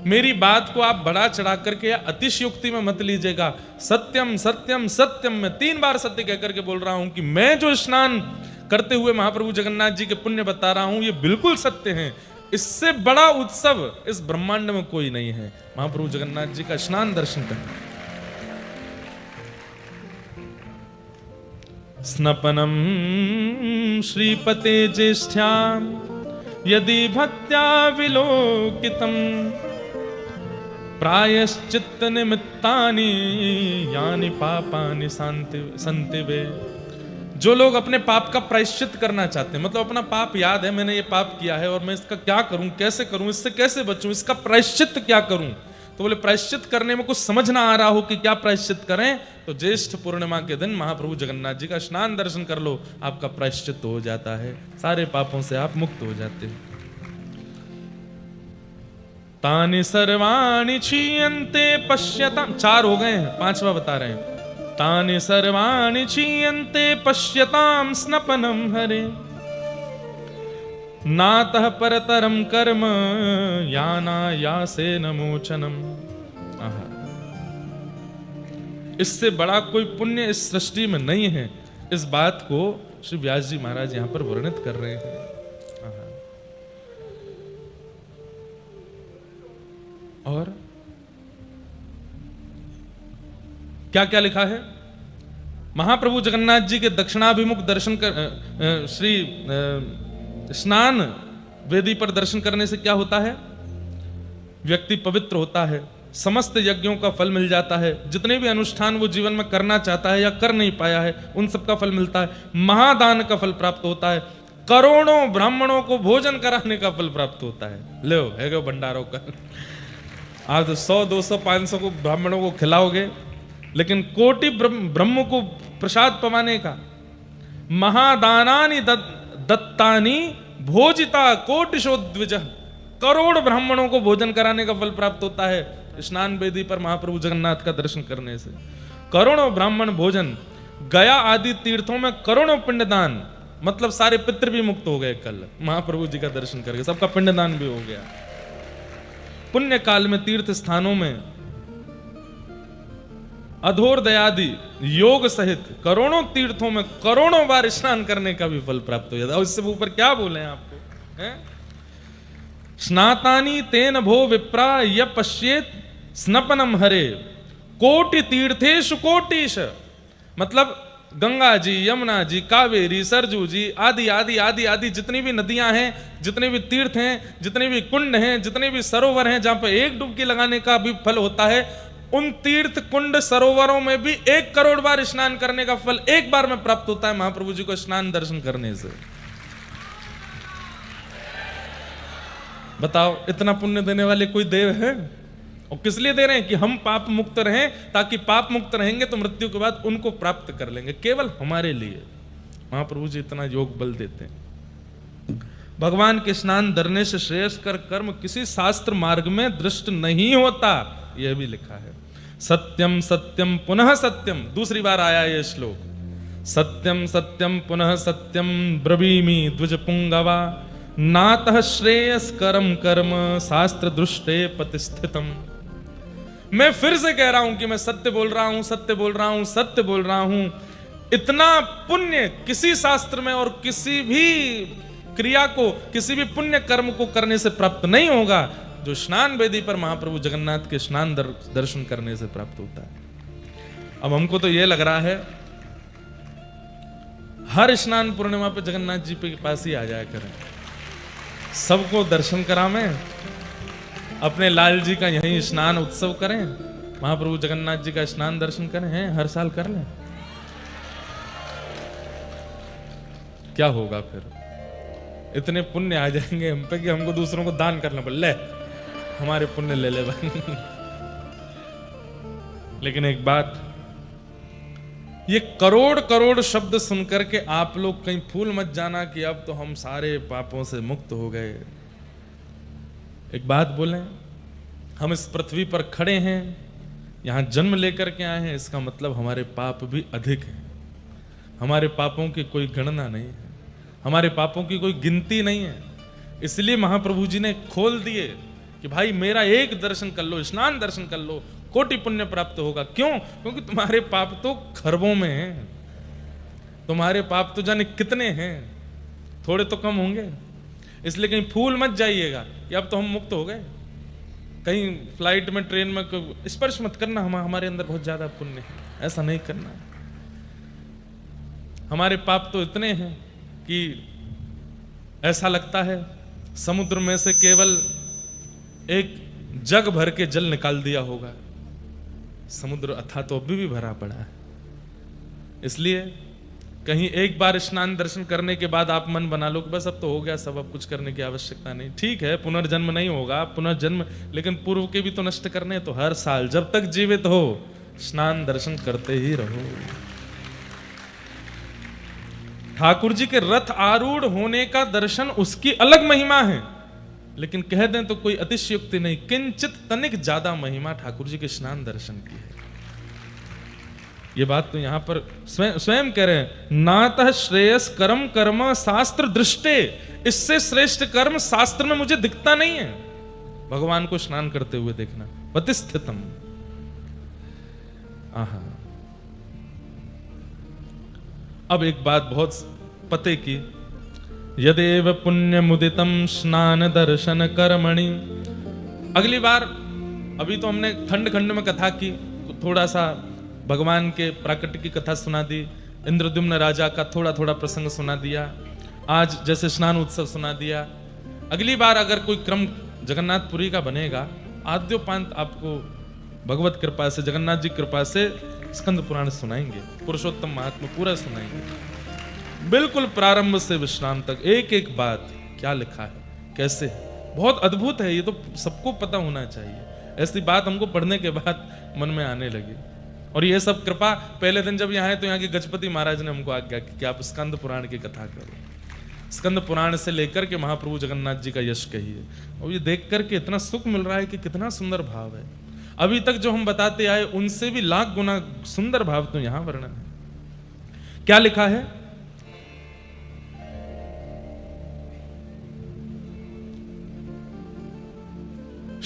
मेरी बात को आप बढ़ा चढ़ा करके या अतिशयोक्ति में मत लीजिएगा। सत्यम सत्यम सत्यम, मैं 3 बार सत्य कहकर के बोल रहा हूं कि मैं जो स्नान करते हुए महाप्रभु जगन्नाथ जी के पुण्य बता रहा हूं ये बिल्कुल सत्य है। इससे बड़ा उत्सव इस ब्रह्मांड में कोई नहीं है, महाप्रभु जगन्नाथ जी का स्नान दर्शन करना। स्नपनम श्रीपते ज्येष्ठ्याम यदि भक्त्या विलोकितम प्रायश्चित्त निमित्तानि यानि पापानि सन्ति वे। जो लोग अपने पाप का प्रायश्चित करना चाहते हैं, मतलब अपना पाप याद है मैंने ये पाप किया है और मैं इसका क्या करूं, कैसे करूं, इससे कैसे बचूं, इसका प्रायश्चित क्या करूं, तो बोले प्रायश्चित करने में कुछ समझ ना आ रहा हो कि क्या प्रायश्चित करें, तो ज्येष्ठ पूर्णिमा के दिन महाप्रभु जगन्नाथ जी का स्नान दर्शन कर लो, आपका प्रायश्चित हो जाता है, सारे पापों से आप मुक्त हो जाते हैं। तानि सर्वाणि क्षीयन्ते पश्यताम, 4 हो गए हैं, 5वां बता रहे हैं। तानि सर्वाणि क्षीयन्ते पश्यताम स्नपनम हरे नातः परतरम कर्म यानायासेन मोचनम। इससे बड़ा कोई पुण्य इस सृष्टि में नहीं है। इस बात को श्री व्यास जी महाराज यहां पर वर्णित कर रहे हैं। और क्या क्या लिखा है? महाप्रभु जगन्नाथ जी के दक्षिणाभिमुख दर्शन कर श्री स्नान वेदी पर दर्शन करने से क्या होता है? व्यक्ति पवित्र होता है, समस्त यज्ञों का फल मिल जाता है, जितने भी अनुष्ठान वो जीवन में करना चाहता है या कर नहीं पाया है उन सब का फल मिलता है, महादान का फल प्राप्त होता है, करोड़ों ब्राह्मणों को भोजन कराने का फल प्राप्त होता है। लो है गो भंडारों का, आप 100 200 500 को ब्राह्मणों को खिलाओगे, लेकिन कोटि ब्रह्म को प्रसाद पवाने का, महादानानि दत्तानि भोजिता कोटिशो द्विज, करोड़ ब्राह्मणों को भोजन कराने का फल प्राप्त होता है स्नान वेदी पर महाप्रभु जगन्नाथ का दर्शन करने से। करोड़ों ब्राह्मण भोजन, गया आदि तीर्थों में करोड़ों पिंडदान, मतलब सारे पितृ भी मुक्त हो गए कल महाप्रभु जी का दर्शन करके, सबका पिंडदान भी हो गया। पुण्य काल में तीर्थ स्थानों में अधोरदयादि योग सहित करोड़ों तीर्थों में करोड़ों बार स्नान करने का भी फल प्राप्त हो जाता है। और इससे ऊपर क्या बोले आपको? स्नातानि तेन भो विप्रा य पश्येत स्नपनम हरे कोटि तीर्थेषु कोटिश, मतलब गंगा जी, यमुना जी, कावेरी, सरजू जी आदि आदि आदि आदि जितनी भी नदियां हैं, जितने भी तीर्थ हैं, जितने भी कुंड हैं, जितने भी सरोवर हैं जहां पर एक डुबकी लगाने का भी फल होता है, उन तीर्थ कुंड सरोवरों में भी 1 करोड़ बार स्नान करने का फल एक बार में प्राप्त होता है महाप्रभु जी को स्नान दर्शन करने से। बताओ इतना पुण्य देने वाले कोई देव है? और किस लिए दे रहे हैं? कि हम पाप मुक्त रहें, ताकि पाप मुक्त रहेंगे तो मृत्यु के बाद उनको प्राप्त कर लेंगे, केवल हमारे लिए। महाप्रभु जी इतना योग बल देते हैं। भगवान के स्नान धरने से श्रेयस्कर कर्म किसी शास्त्र मार्ग में दृष्ट नहीं होता, यह भी लिखा है। सत्यम सत्यम पुनः सत्यम, दूसरी बार आया यह श्लोक, सत्यम सत्यम पुनः सत्यम ब्रवीमि द्विज पुंगवा नातः श्रेयस्करम कर्म शास्त्र दृष्टे प्रतिष्ठितम। मैं फिर से कह रहा हूं कि मैं सत्य बोल रहा हूं, सत्य बोल रहा हूं, सत्य बोल रहा हूं। इतना पुण्य किसी शास्त्र में और किसी भी क्रिया को, किसी भी पुण्य कर्म को करने से प्राप्त नहीं होगा जो स्नान वेदी पर महाप्रभु जगन्नाथ के स्नान दर्शन करने से प्राप्त होता है। अब हमको तो यह लग रहा है हर स्नान पूर्णिमा पे जगन्नाथ जी के पास ही आ जाया करें, सबको दर्शन करावें, अपने लाल जी का यहीं स्नान उत्सव करें, महाप्रभु जगन्नाथ जी का स्नान दर्शन करें, हैं हर साल कर लें। क्या होगा फिर? इतने पुण्य आ जाएंगे हम पे कि हमको दूसरों को दान करना पड़े, ले हमारे पुण्य ले ले भाई। लेकिन एक बात, ये करोड़ करोड़ शब्द सुनकर के आप लोग कहीं भूल मत जाना कि अब तो हम सारे पापों से मुक्त हो गए। एक बात बोलें, हम इस पृथ्वी पर खड़े हैं, यहां जन्म लेकर के आए हैं, इसका मतलब हमारे पाप भी अधिक हैं। हमारे पापों की कोई गणना नहीं है, हमारे पापों की कोई गिनती नहीं है। इसलिए महाप्रभु जी ने खोल दिए कि भाई मेरा एक दर्शन कर लो, स्नान दर्शन कर लो, कोटि पुण्य प्राप्त होगा। क्यों? क्योंकि तुम्हारे पाप तो खरबों में हैं, तुम्हारे पाप तो जाने कितने हैं, थोड़े तो कम होंगे। इसलिए कहीं फूल मत जाइएगा कि अब तो हम मुक्त हो गए। कहीं फ्लाइट में, ट्रेन में स्पर्श मत करना, हमारे अंदर बहुत ज्यादा पुण्य है, ऐसा नहीं करना। हमारे पाप तो इतने हैं कि ऐसा लगता है समुद्र में से केवल एक जग भर के जल निकाल दिया होगा, समुद्र अथा तो अभी भी भरा पड़ा है। इसलिए कहीं एक बार स्नान दर्शन करने के बाद आप मन बना लो कि बस अब तो हो गया सब, अब कुछ करने की आवश्यकता नहीं। ठीक है, पुनर्जन्म नहीं होगा, पुनर्जन्म, लेकिन पूर्व के भी तो नष्ट करने। तो हर साल जब तक जीवित हो स्नान दर्शन करते ही रहो। ठाकुर जी के रथ आरूढ़ होने का दर्शन उसकी अलग महिमा है, लेकिन कह दें तो कोई अतिशयोक्ति नहीं, किंचित तनिक ज्यादा महिमा ठाकुर जी के स्नान दर्शन की है। ये बात तो यहां पर स्वयं कह रहे हैं, नातः श्रेयस कर्म कर्म शास्त्र दृष्टे, इससे श्रेष्ठ कर्म शास्त्र में मुझे दिखता नहीं है। भगवान को स्नान करते हुए देखना, प्रतिष्ठितम। आहा, अब एक बात बहुत पते की, यदेव पुण्य मुदितम स्नान दर्शन कर्मणि। अगली बार, अभी तो हमने खंड खंड में कथा की, थोड़ा सा भगवान के प्राकट्य की कथा सुना दी, इंद्रद्युम्न राजा का थोड़ा थोड़ा प्रसंग सुना दिया, आज जैसे स्नान उत्सव सुना दिया। अगली बार अगर कोई क्रम जगन्नाथपुरी का बनेगा, आद्योपांत आपको भगवत कृपा से, जगन्नाथ जी कृपा से स्कंद पुराण सुनाएंगे, पुरुषोत्तम महात्मा पूरा सुनाएंगे, बिल्कुल प्रारंभ से विश्राम तक एक एक बात क्या लिखा है, कैसे, बहुत अद्भुत है। ये तो सबको पता होना चाहिए। ऐसी बात हमको पढ़ने के बाद मन में आने लगी। और ये सब कृपा पहले दिन जब यहाँ आए तो यहाँ के गजपति महाराज ने हमको आज्ञा की कि आप स्कंद पुराण की कथा करो, स्कंद पुराण से लेकर के महाप्रभु जगन्नाथ जी का यश कहिए। और ये देख करके इतना सुख मिल रहा है कि कितना सुंदर भाव है। अभी तक जो हम बताते आए उनसे भी लाख गुना सुंदर भाव तो यहां वर्णन है। क्या लिखा है?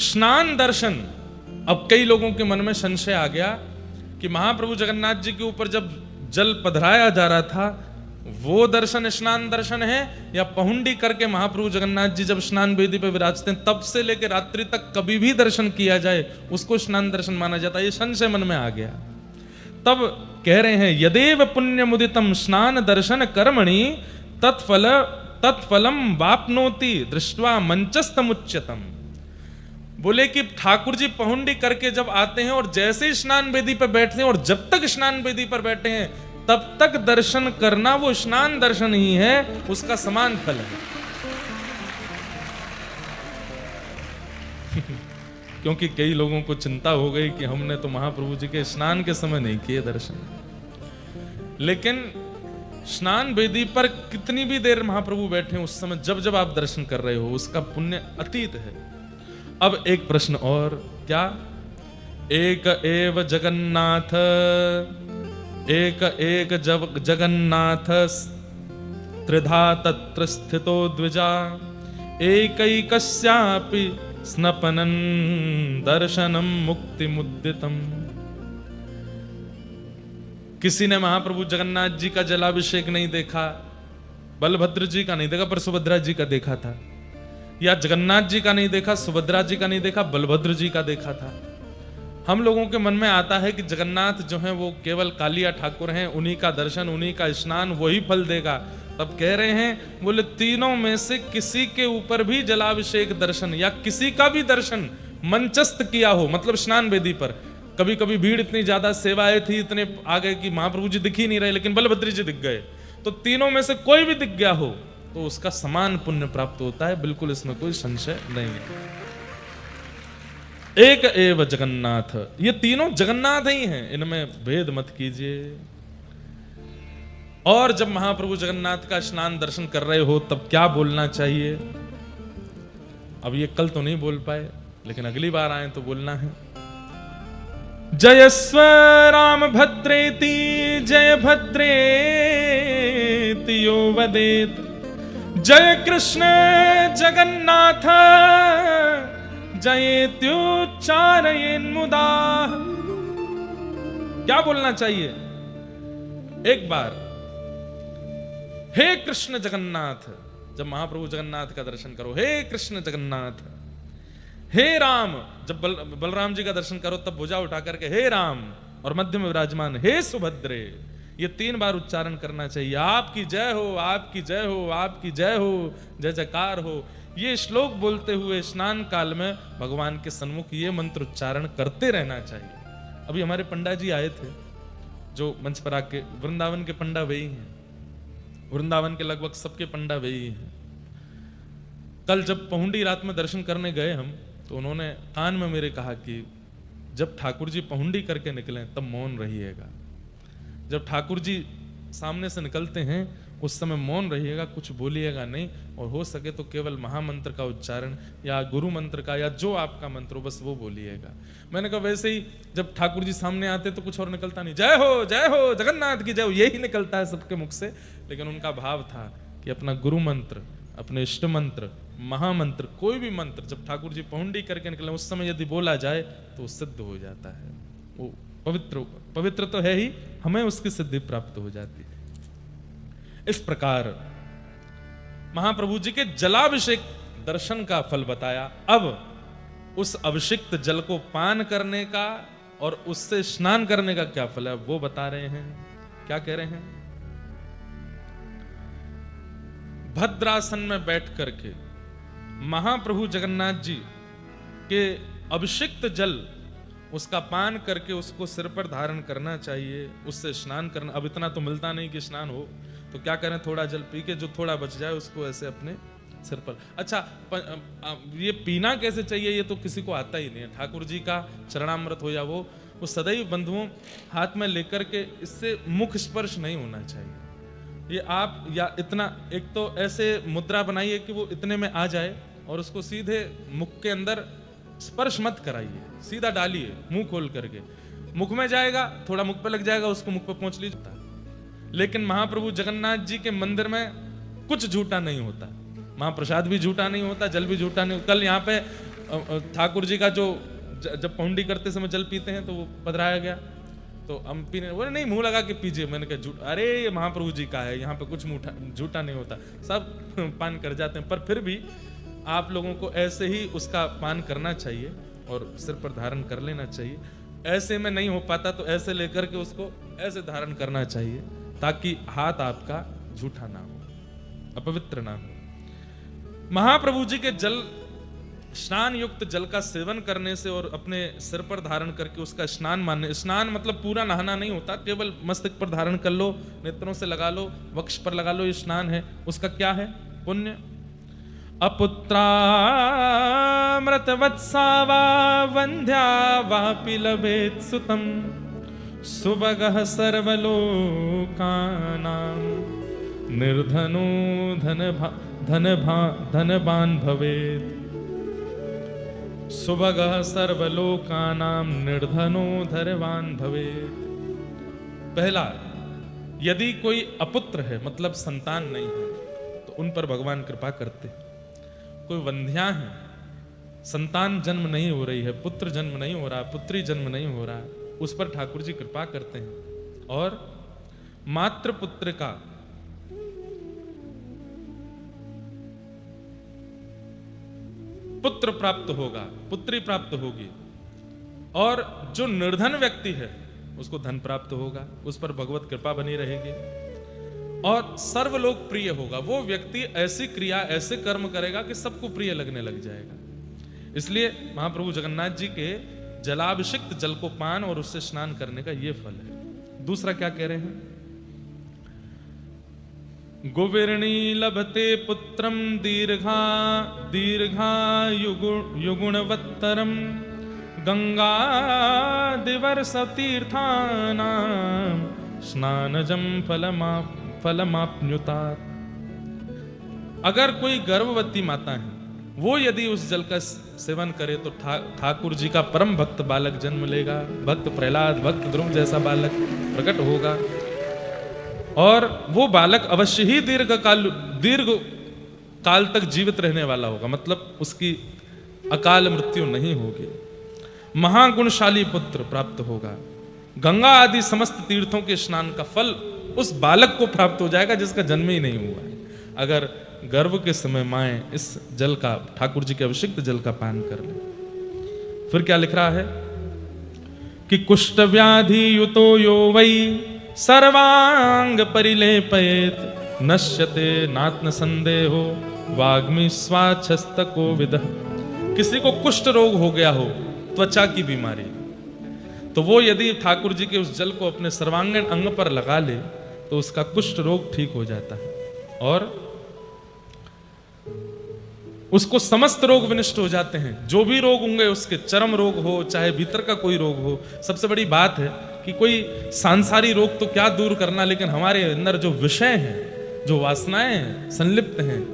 स्नान दर्शन। अब कई लोगों के मन में संशय आ गया कि महाप्रभु जगन्नाथ जी के ऊपर जब जल पधराया जा रहा था वो दर्शन स्नान दर्शन है, या पहुंडी करके महाप्रभु जगन्नाथ जी जब स्नान वेदी पर विराजते हैं तब से लेकर रात्रि तक कभी भी दर्शन किया जाए उसको स्नान दर्शन माना जाता है। ये संशय मन में आ गया। तब कह रहे हैं, यदेव पुण्य मुदितम स्नान दर्शन कर्मणि तत्फलम वापनोति दृष्ट्वा मंचस्तमुच्यतम। बोले कि ठाकुर जी पहुंडी करके जब आते हैं और जैसे ही स्नान वेदी पर बैठते हैं और जब तक स्नान वेदी पर बैठे हैं तब तक दर्शन करना वो स्नान दर्शन ही है, उसका समान फल है। क्योंकि कई लोगों को चिंता हो गई कि हमने तो महाप्रभु जी के स्नान के समय नहीं किए दर्शन। लेकिन स्नान वेदी पर कितनी भी देर महाप्रभु बैठे उस समय जब जब आप दर्शन कर रहे हो उसका पुण्य अतीत है। अब एक प्रश्न और, क्या? एक एव जगन्नाथ, एक एक जगन्नाथ त्रिधा तत्र स्थितो द्विजा, एकैकस्यापि स्नपनं दर्शनम मुक्ति मुद्दितम। किसी ने महाप्रभु जगन्नाथ जी का जलाभिषेक नहीं देखा, बलभद्र जी का नहीं देखा पर सुभद्रा जी का देखा था, या जगन्नाथ जी का नहीं देखा, सुभद्रा जी का नहीं देखा, बलभद्र जी का देखा था। हम लोगों के मन में आता है कि जगन्नाथ जो हैं वो केवल कालिया ठाकुर हैं, उन्हीं का दर्शन, उन्हीं का स्नान वही फल देगा। तब कह रहे हैं, बोले तीनों में से किसी के ऊपर भी जलाभिषेक दर्शन या किसी का भी दर्शन मंचस्थ किया हो, मतलब स्नान वेदी पर, कभी कभी भीड़ इतनी ज्यादा, सेवाएं थी, इतने आ गए कि महाप्रभु जी दिख ही नहीं रहे, लेकिन बलभद्र जी दिख गए, तो तीनों में से कोई भी दिख गया हो तो उसका समान पुण्य प्राप्त होता है, बिल्कुल इसमें कोई संशय नहीं है। एक एव जगन्नाथ, ये तीनों जगन्नाथ ही हैं, इनमें भेद मत कीजिए। और जब महाप्रभु जगन्नाथ का स्नान दर्शन कर रहे हो तब क्या बोलना चाहिए? अब ये कल तो नहीं बोल पाए, लेकिन अगली बार आए तो बोलना है। जय स्व राम भद्रेति जय भद्रेति यो वदेत, जय कृष्ण जगन्नाथ जयेत्युच्चारयेन् मुदा। क्या बोलना चाहिए? एक बार, हे कृष्ण जगन्नाथ, जब महाप्रभु जगन्नाथ का दर्शन करो, हे कृष्ण जगन्नाथ। हे राम, जब बलराम जी का दर्शन करो तब भुजा उठा करके हे राम, और मध्य में विराजमान हे सुभद्रे, ये 3 बार उच्चारण करना चाहिए। आपकी जय हो, आपकी जय हो, आपकी जय हो, जय जयकार हो। ये श्लोक बोलते हुए स्नान काल में भगवान के सन्मुख ये मंत्र उच्चारण करते रहना चाहिए। अभी हमारे पंडा जी आए थे जो मंच पर आके, वृंदावन के पंडा वही हैं, वृंदावन के लगभग सबके पंडा वही हैं। कल जब पहुंडी रात में दर्शन करने गए हम, तो उन्होंने कान में मेरे कहा कि जब ठाकुर जी पहुंडी करके निकलें तब मौन रहिएगा, जब ठाकुर जी सामने से निकलते हैं उस समय मौन रहिएगा, कुछ बोलिएगा नहीं, और हो सके तो केवल महामंत्र का उच्चारण या गुरु मंत्र का या जो आपका मंत्र हो बस वो बोलिएगा। मैंने कहा वैसे ही जब ठाकुर जी सामने आते तो कुछ और निकलता नहीं, जय हो जगन्नाथ की जय हो, यही निकलता है सबके मुख से। लेकिन उनका भाव था कि अपना गुरु मंत्र, अपने इष्ट मंत्र, महामंत्र, कोई भी मंत्र जब ठाकुर जी पहुंडी करके निकले उस समय यदि बोला जाए तो सिद्ध हो जाता है, वो पवित्र तो है ही, हमें उसकी सिद्धि प्राप्त हो जाती है। इस प्रकार महाप्रभु जी के जलाभिषेक दर्शन का फल बताया। अब उस अभिषिक्त जल को पान करने का और उससे स्नान करने का क्या फल है वो बता रहे हैं। क्या कह रहे हैं? भद्रासन में बैठ करके महाप्रभु जगन्नाथ जी के अभिषिक्त जल उसका पान करके उसको सिर पर धारण करना चाहिए, उससे स्नान करना। अब इतना तो मिलता नहीं कि स्नान हो, तो क्या करें, थोड़ा जल पी के जो थोड़ा बच जाए उसको ऐसे अपने सिर पर। अच्छा, ये पीना कैसे चाहिए ये तो किसी को आता ही नहीं है। ठाकुर जी का चरणामृत हो या वो सदैव बंधुओं हाथ में लेकर के इससे मुख स्पर्श नहीं होना चाहिए। ये आप या इतना, एक तो ऐसे मुद्रा बनाइए कि वो इतने में आ जाए और उसको सीधे मुख के अंदर स्पर्श मत कराइए, सीधा डालिए मुंह खोल करके। मुख में जाएगा, थोड़ा मुख पे लग जाएगा, उसको मुख पे पहुंच लीजिए। लेकिन महाप्रभु जगन्नाथ जी के मंदिर में कुछ झूठा नहीं होता, महाप्रसाद भी झूठा नहीं होता, जल भी झूठा नहीं होता। कल यहाँ पे ठाकुर जी का जो जब पौंडी करते समय जल पीते हैं तो वो पधराया गया, तो हम पीने बोले नहीं मुंह लगा के पीजिए। मैंने कहा झूठ, अरे ये महाप्रभु जी का है, यहाँ पे कुछ झूठा नहीं होता, सब पान कर जाते हैं। पर फिर भी आप लोगों को ऐसे ही उसका पान करना चाहिए और सिर पर धारण कर लेना चाहिए। ऐसे में नहीं हो पाता तो ऐसे लेकर के उसको ऐसे धारण करना चाहिए ताकि हाथ आपका झूठा ना हो, अपवित्र ना हो। महाप्रभु जी के जल, स्नान युक्त जल का सेवन करने से और अपने सिर पर धारण करके उसका स्नान मानने, स्नान मतलब पूरा नहाना नहीं होता, केवल मस्तक पर धारण कर लो, नेत्रों से लगा लो, वक्ष पर लगा लो, ये स्नान है। उसका क्या है पुण्य? अपुत्रामृतवत्सा वा वंध्या वापि लभेत् सुतम् सुभगः सर्वलोकानां निर्धनो धनवान भवेत्। सुभगः सर्वलोकानां निर्धनो धनवान भवेत्। पहला, यदि कोई अपुत्र है, मतलब संतान नहीं है, तो उन पर भगवान कृपा करते हैं। कोई वंध्या है, संतान जन्म नहीं हो रही है, पुत्र जन्म नहीं हो रहा, पुत्री जन्म नहीं हो रहा, उस पर ठाकुर जी कृपा करते हैं। और मात्र पुत्र का पुत्र प्राप्त होगा, पुत्री प्राप्त होगी। और जो निर्धन व्यक्ति है उसको धन प्राप्त होगा, उस पर भगवत कृपा बनी रहेगी। और सर्वलोक प्रिय होगा। वो व्यक्ति ऐसी क्रिया, ऐसे कर्म करेगा कि सबको प्रिय लगने लग जाएगा। इसलिए महाप्रभु जगन्नाथ जी के जलाभिषिक्त जल को पान और उससे स्नान करने का ये फल है। दूसरा क्या कह रहे हैं? गुविर्णी लभते पुत्रम दीर्घायुगुणवत्तरम गंगादिवर्षतीर्थानां स्नानजं फलमाप्नुतात्। अगर कोई गर्भवती माता है, वो यदि उस जल का सेवन करे तो ठाकुर जी का परम भक्त बालक जन्म लेगा। भक्त प्रहलाद, भक्त ध्रुव जैसा बालक प्रकट होगा। और वो बालक अवश्य ही दीर्घ काल तक जीवित रहने वाला होगा, मतलब उसकी अकाल मृत्यु नहीं होगी। महागुणशाली पुत्र प्राप्त होगा। गंगा आदि समस्त तीर्थों के स्नान का फल उस बालक को प्राप्त हो जाएगा जिसका जन्म ही नहीं हुआ है। अगर गर्भ के समय माए इस जल का, ठाकुर जी के अभिषिक्त जल का पान कर ले। फिर क्या लिख रहा है कि कुष्ठ व्याधि युतो यो वै सर्वांग परिलेपयेत नश्यते नात्म संदेहो वाग्मी स्वाच्छस्तको विदः। किसी को कुष्ठ रोग हो गया हो, त्वचा की बीमारी, तो वो यदि ठाकुर जी के उस जल को अपने सर्वांगीण अंग पर लगा ले तो उसका कुष्ठ रोग ठीक हो जाता है और उसको समस्त रोग विनष्ट हो जाते हैं। जो भी रोग होंगे उसके, चर्म रोग हो चाहे भीतर का कोई रोग हो। सबसे बड़ी बात है कि कोई सांसारी रोग तो क्या दूर करना, लेकिन हमारे अंदर जो विषय हैं, जो वासनाएं हैं, संलिप्त हैं,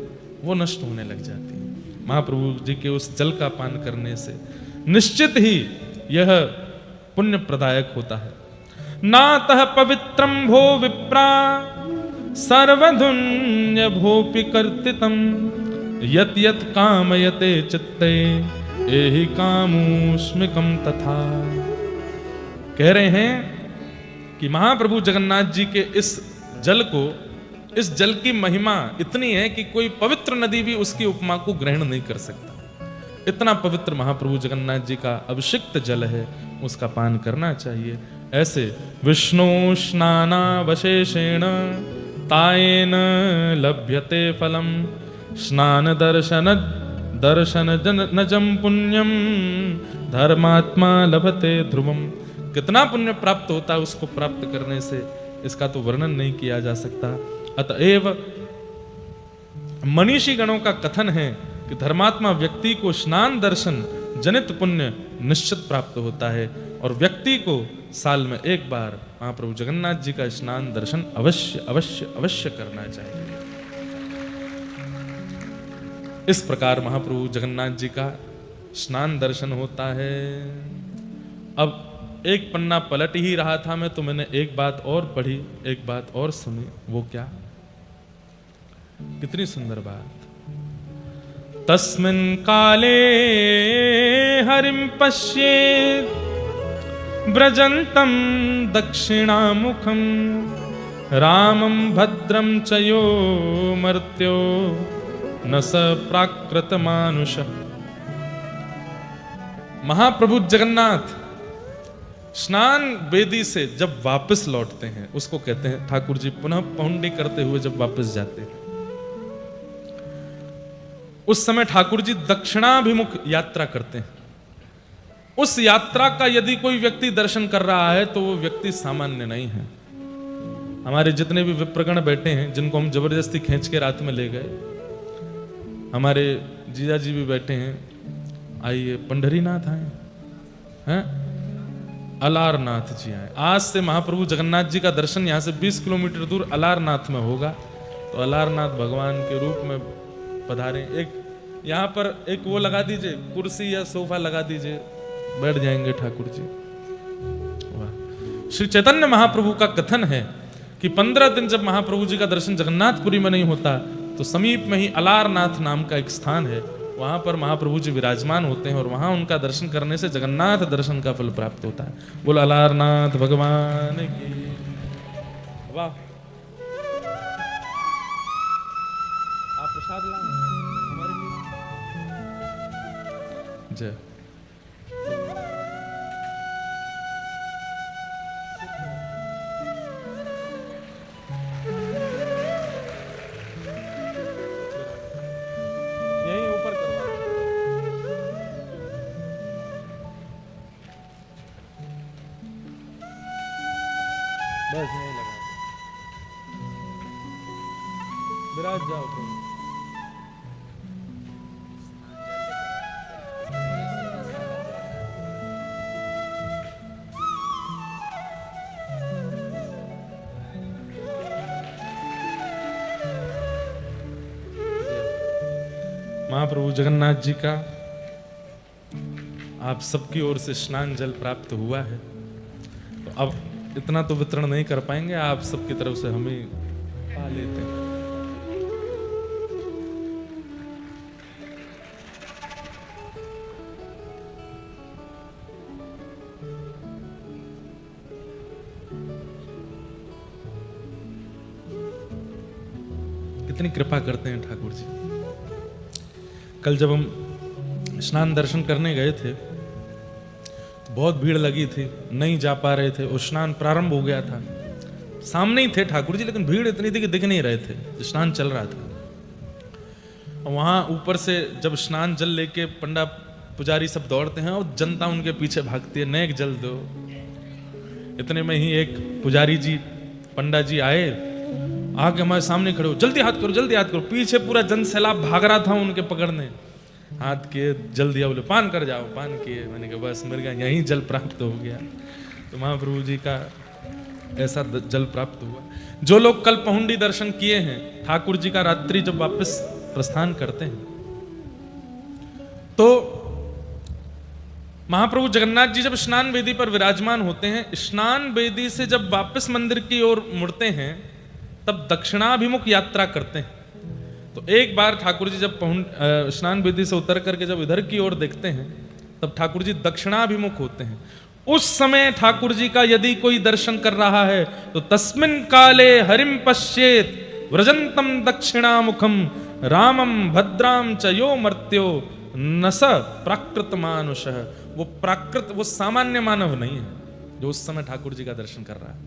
वो नष्ट होने लग जाती हैं। महाप्रभु जी के उस जल का पान करने से निश्चित ही यह पुण्य प्रदायक होता है। नातः पवित्रम भो विप्रा सर्वधुन्य भोपि कर्तितम यत यत कामयते चित्ते एहि कामोस्मिकम तथा। कह रहे हैं कि महाप्रभु जगन्नाथ जी के इस जल को, इस जल की महिमा इतनी है कि कोई पवित्र नदी भी उसकी उपमा को ग्रहण नहीं कर सकता। इतना पवित्र महाप्रभु जगन्नाथ जी का अभिषिक्त जल है, उसका पान करना चाहिए। ऐसे विष्णु स्नानावशेषेण तायेन लभ्यते फलम स्नान दर्शन नजम पुण्यम धर्मात्मा लभते ध्रुवम। कितना पुण्य प्राप्त होता है उसको प्राप्त करने से, इसका तो वर्णन नहीं किया जा सकता। अतएव मनीषी गणों का कथन है कि धर्मात्मा व्यक्ति को स्नान दर्शन जनित पुण्य निश्चित प्राप्त होता है और व्यक्ति को साल में एक बार महाप्रभु जगन्नाथ जी का स्नान दर्शन अवश्य अवश्य अवश्य करना चाहिए। इस प्रकार महाप्रभु जगन्नाथ जी का स्नान दर्शन होता है। अब एक पन्ना पलट ही रहा था मैं, तो मैंने एक बात और पढ़ी, एक बात और सुनी। वो क्या? कितनी सुंदर बात। तस्मिन् काले हरिं पश्येत् व्रजन्तं दक्षिणामुखं रामं भद्रं च यो मर्त्यो न स प्राकृत मानुष। महाप्रभु जगन्नाथ स्नान वेदी से जब वापस लौटते हैं, उसको कहते हैं ठाकुर जी पुनः पहुंडी करते हुए जब वापस जाते हैं, उस समय ठाकुर जी दक्षिणाभिमुख यात्रा करते हैं। उस यात्रा का यदि कोई व्यक्ति दर्शन कर रहा है तो वो व्यक्ति सामान्य नहीं है। हमारे जितने भी विप्रगण बैठे हैं, जिनको हम जबरदस्ती खींच के रात में ले गए, हमारे जीजा जी भी बैठे हैं, आइए पंढरीनाथ आए हैं, अलारनाथ जी आए। आज से महाप्रभु जगन्नाथ जी का दर्शन यहाँ से 20 किलोमीटर दूर अलारनाथ में होगा। तो अलारनाथ भगवान के रूप में पधारे। एक यहाँ पर एक वो लगा दीजिए, कुर्सी या सोफा लगा दीजिए, बैठ जाएंगे ठाकुर जी। वाह। श्री चैतन्य महाप्रभु का कथन है कि 15 दिन जब महाप्रभु जी का दर्शन जगन्नाथपुरी में नहीं होता तो समीप में ही अलारनाथ नाम का एक स्थान है, वहां पर महाप्रभु जी विराजमान होते हैं और वहां उनका दर्शन करने से जगन्नाथ दर्शन का फल प्राप्त होता है। बोलो अलारनाथ भगवान की। वाह। आप प्रसाद लाएं हमारे लिए। जय। यही ऊपर करवा बस यही लगा। विराज जाओ प्रभु। महाप्रभु जगन्नाथ जी का आप सबकी ओर से स्नान जल प्राप्त हुआ है, तो अब इतना तो वितरण नहीं कर पाएंगे, आप सबकी तरफ से हमें पा लेते हैं। कितनी कृपा करते हैं ठाकुर जी। कल जब हम स्नान दर्शन करने गए थे तो बहुत भीड़ लगी थी, नहीं जा पा रहे थे और स्नान प्रारंभ हो गया था। सामने ही थे ठाकुर जी, लेकिन भीड़ इतनी थी कि दिख नहीं रहे थे, स्नान चल रहा था। और वहां ऊपर से जब स्नान जल लेके पंडा पुजारी सब दौड़ते हैं और जनता उनके पीछे भागती है, नेक जल दो। इतने में ही एक पुजारी जी पंडा जी आए, आके हमारे सामने खड़े हो, जल्दी हाथ करो जल्दी हाथ करो। पीछे पूरा जन सैलाब भाग रहा था उनके पकड़ने, हाथ किए जल्दी आओ, बोले पान कर जाओ, पान किए। मैंने कहा बस मेरे यहाँ यहीं जल प्राप्त हो गया। तो महाप्रभु जी का ऐसा जल प्राप्त हुआ। जो लोग कल पहुंडी दर्शन किए हैं, ठाकुर जी का रात्रि जब वापस प्रस्थान करते हैं तो महाप्रभु जगन्नाथ जी जब स्नान वेदी पर विराजमान होते हैं, स्नान वेदी से जब वापस मंदिर की ओर मुड़ते हैं तब दक्षिणाभिमुख यात्रा करते हैं। तो एक बार ठाकुर जी जब स्नान वेदी से उतर करके जब इधर की ओर देखते हैं तब ठाकुर जी दक्षिणाभिमुख होते हैं। उस समय ठाकुर जी का यदि कोई दर्शन कर रहा है तो तस्मिन् काले हरिम पश्येत व्रजंतम दक्षिणामुखम रामम भद्राम च यो मर्त्यो न स प्राकृत मानुषः। वो प्राकृत, वो सामान्य मानव नहीं है जो उस समय ठाकुर जी का दर्शन कर रहा है।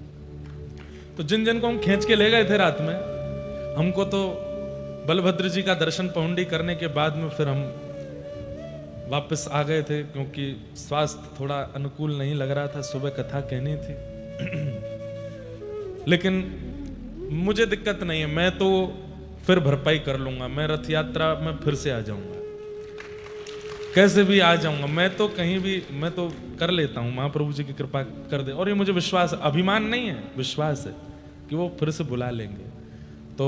तो जिन जिन को हम खींच के ले गए थे रात में, हमको तो बलभद्र जी का दर्शन पहुंडी करने के बाद में फिर हम वापस आ गए थे, क्योंकि स्वास्थ्य थोड़ा अनुकूल नहीं लग रहा था, सुबह कथा कहनी थी। लेकिन मुझे दिक्कत नहीं है, मैं तो फिर भरपाई कर लूंगा, मैं रथ यात्रा में फिर से आ जाऊंगा, कैसे भी आ जाऊंगा। मैं तो कहीं भी मैं तो कर लेता हूं, महाप्रभु जी की कृपा कर दे। और ये मुझे विश्वास, अभिमान नहीं है, विश्वास है कि वो फिर से बुला लेंगे। तो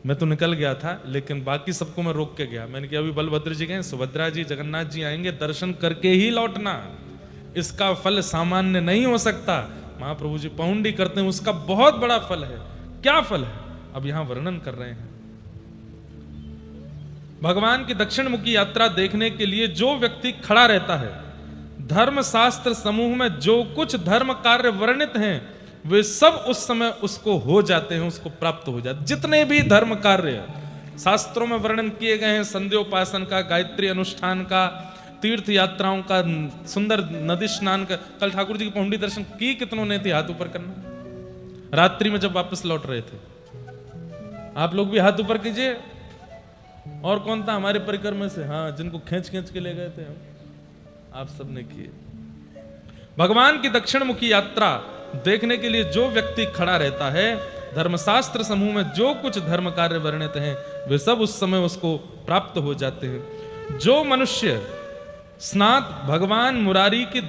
मैं तो निकल गया था, लेकिन बाकी सबको मैं रोक के गया। मैंने कहा अभी बलभद्र जी गए, सुभद्रा जी जगन्नाथ जी आएंगे, दर्शन करके ही लौटना, इसका फल सामान्य नहीं हो सकता। महाप्रभु जी पहुंडी करते हैं, उसका बहुत बड़ा फल है। क्या फल है अब यहां वर्णन कर रहे हैं। भगवान की दक्षिण मुखी यात्रा देखने के लिए जो व्यक्ति खड़ा रहता है, धर्म शास्त्र समूह में जो कुछ धर्म कार्य वर्णित हैं वे सब उस समय उसको हो जाते हैं, उसको प्राप्त हो जाते। जितने भी धर्म कार्य शास्त्रों में वर्णन किए गए हैं, संध्योपासन का, गायत्री अनुष्ठान का, तीर्थ यात्राओं का, सुंदर नदी स्नान का। कल ठाकुर जी की पहुंडी दर्शन की कितनों ने थे हाथ ऊपर करना, रात्रि में जब वापस लौट रहे थे। आप लोग भी हाथ ऊपर कीजिए। और कौन था हमारे परिकर में से, हाँ, जिनको खींच खींच के ले गए थे हम, आप सबने किए। भगवान की दक्षिण मुखी यात्रा देखने के लिए जो व्यक्ति खड़ा रहता है, धर्मशास्त्र समूह में जो कुछ धर्म कार्य वर्णित हैं वे सब उस समय उसको प्राप्त हो जाते हैं। जो मनुष्य स्नात भगवान मुरारी के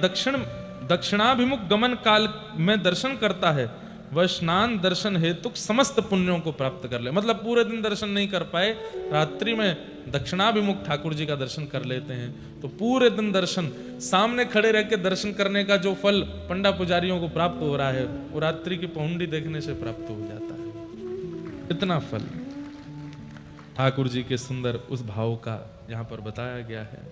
दक्षिणाभिमुख गमन काल में दर्शन करता है वह स्नान दर्शन हेतु समस्त पुण्यों को प्राप्त कर ले। मतलब पूरे दिन दर्शन नहीं कर पाए, रात्रि में दक्षिणाभिमुख ठाकुर जी का दर्शन कर लेते हैं, तो पूरे दिन दर्शन, सामने खड़े रह के दर्शन करने का जो फल पंडा पुजारियों को प्राप्त हो रहा है, वो रात्रि की पहुंडी देखने से प्राप्त हो जाता है। इतना फल ठाकुर जी के सुंदर उस भाव का यहां पर बताया गया है।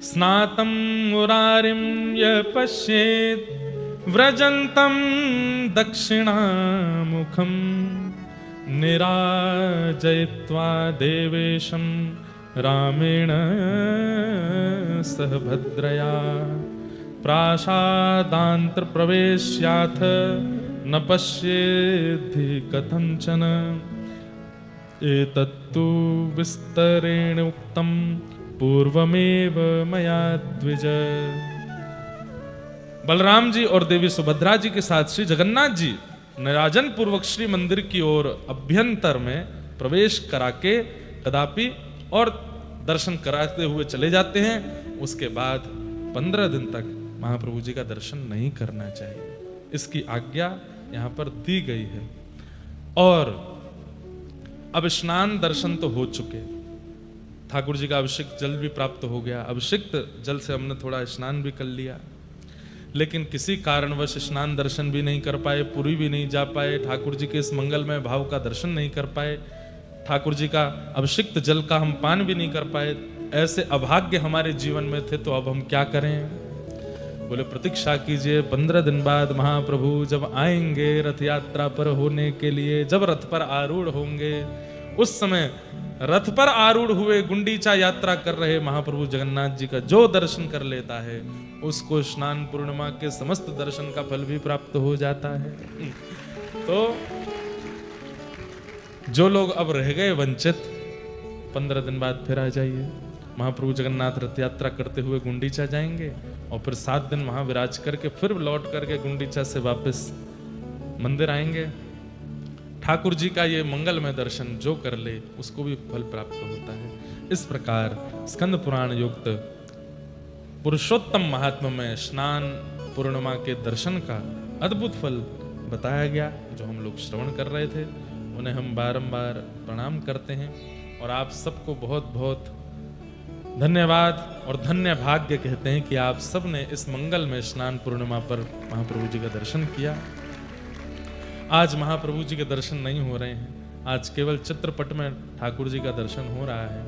स्नातं मुरारिं यः पश्येत् व्रजन्तं दक्षिणामुखं निराजयित्वा देवेशं रामेण सह भद्रया प्रासादान्तर्प्रवेश्याथ न पश्येद्धि कथंचन एतत्तु विस्तरेण उक्तं पूर्वमेव मया द्विज। बलराम जी और देवी सुभद्रा जी के साथ श्री जगन्नाथ जी निराजन पूर्वक श्री मंदिर की ओर अभ्यंतर में प्रवेश करा के कदापि और दर्शन कराते हुए चले जाते हैं। उसके बाद 15 दिन तक महाप्रभु जी का दर्शन नहीं करना चाहिए, इसकी आज्ञा यहां पर दी गई है। और अब स्नान दर्शन तो हो चुके, ठाकुर जी का अभिषेक जल भी प्राप्त हो गया, अभिषिक्त जल से हमने थोड़ा स्नान भी कर लिया, लेकिन किसी कारणवश स्नान दर्शन भी नहीं कर पाए, पुरी भी नहीं जा पाए, ठाकुर जी के इस मंगलमय भाव का दर्शन नहीं कर पाए, ठाकुर जी का अभिषिक्त जल का हम पान भी नहीं कर पाए। ऐसे अभाग्य हमारे जीवन में थे, तो अब हम क्या करें? बोले प्रतीक्षा कीजिए, 15 दिन बाद महाप्रभु जब आएंगे रथ यात्रा पर होने के लिए, जब रथ पर आरूढ़ होंगे, उस समय रथ पर आरूढ़ हुए गुंडीचा यात्रा कर रहे महाप्रभु जगन्नाथ जी का जो दर्शन कर लेता है, उसको स्नान पूर्णिमा के समस्त दर्शन का फल भी प्राप्त हो जाता है। तो जो लोग अब रह गए वंचित, 15 दिन बाद फिर आ जाइए। महाप्रभु जगन्नाथ रथ यात्रा करते हुए गुंडीचा जाएंगे और फिर 7 दिन वहां विराज करके फिर लौट करके गुंडीचा से वापस मंदिर आएंगे। ठाकुर जी का ये मंगलमय दर्शन जो कर ले उसको भी फल प्राप्त होता है। इस प्रकार स्कंद पुराण युक्त पुरुषोत्तम महात्मा में स्नान पूर्णिमा के दर्शन का अद्भुत फल बताया गया, जो हम लोग श्रवण कर रहे थे, उन्हें हम बारंबार प्रणाम करते हैं और आप सबको बहुत बहुत धन्यवाद और धन्य भाग्य कहते हैं कि आप सब ने इस मंगल में स्नान पूर्णिमा पर महाप्रभु जी का दर्शन किया। आज महाप्रभु जी के दर्शन नहीं हो रहे हैं, आज केवल चित्रपट में ठाकुर जी का दर्शन हो रहा है।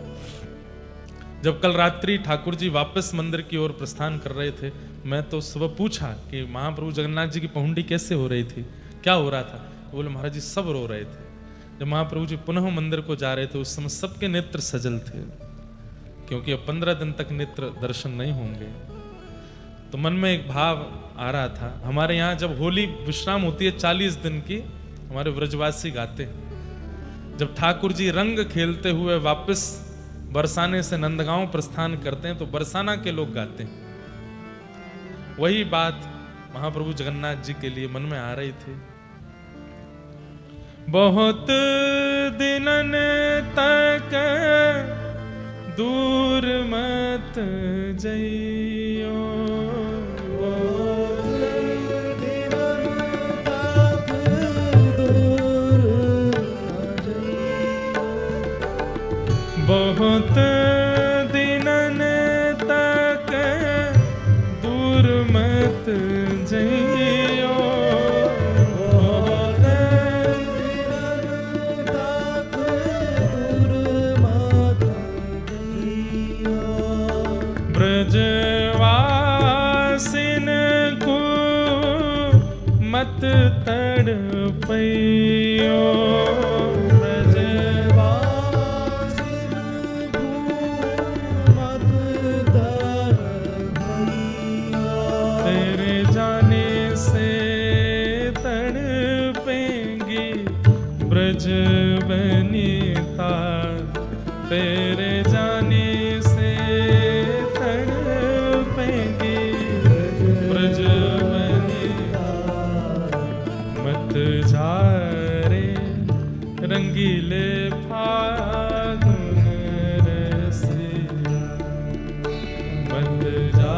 जब कल रात्रि ठाकुर जी वापस मंदिर की ओर प्रस्थान कर रहे थे, मैं तो सुबह पूछा कि महाप्रभु जगन्नाथ जी की पहुंडी कैसे हो रही थी, क्या हो रहा था? बोले महाराज जी सब रो रहे थे। जब महाप्रभु जी पुनः मंदिर को जा रहे थे, उस समय सबके नेत्र सजल थे, क्योंकि अब 15 दिन तक नेत्र दर्शन नहीं होंगे। तो मन में एक भाव आ रहा था। हमारे यहाँ जब होली विश्राम होती है 40 दिन की, हमारे व्रजवासी गाते हैं, जब ठाकुर जी रंग खेलते हुए वापस बरसाने से नंदगांव प्रस्थान करते हैं, तो बरसाना के लोग गाते हैं। वही बात महाप्रभु जगन्नाथ जी के लिए मन में आ रही थी। बहुत दिनन तक दूर मत जइयो, बहुत दिनन तक दूर मत जइयो, ब्रजवासिन को मत तड़पइयो, तेरे जाने से तड़पेंगे ब्रज बनिता, तेरे जाने से तड़पेंगे ब्रज बनिता, मत जा रे रंगीले फागुन रसिया, मत जा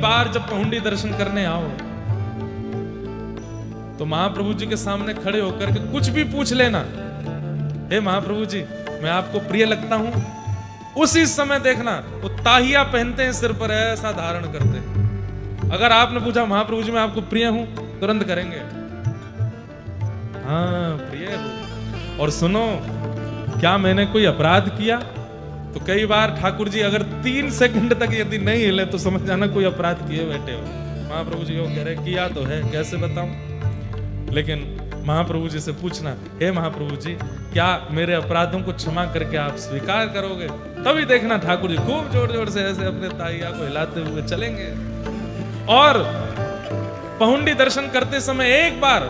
बार जब पहुंडी दर्शन करने आओ तो महाप्रभु जी के सामने खड़े होकर के कुछ भी पूछ लेना, हे महाप्रभु जी मैं आपको प्रिय लगता हूं, उसी समय देखना वो ताहिया पहनते हैं, सिर पर ऐसा धारण करते हैं। अगर आपने पूछा महाप्रभु जी मैं आपको प्रिय हूं, तुरंत करेंगे हाँ प्रिय हो। और सुनो, क्या मैंने कोई अपराध किया? तो कई बार ठाकुर जी अगर 3 सेकंड तक यदि नहीं हिले तो समझ जाना कोई अपराध किए बैठे हो। महाप्रभु जी वो कह रहे किया तो है, कैसे बताऊं? लेकिन महाप्रभु जी से पूछना, हे महाप्रभु जी क्या मेरे अपराधों को क्षमा करके आप स्वीकार करोगे? तभी देखना ठाकुर जी खूब जोर जोर से ऐसे अपने ताइया को हिलाते हुए चलेंगे। और पहुंडी दर्शन करते समय एक बार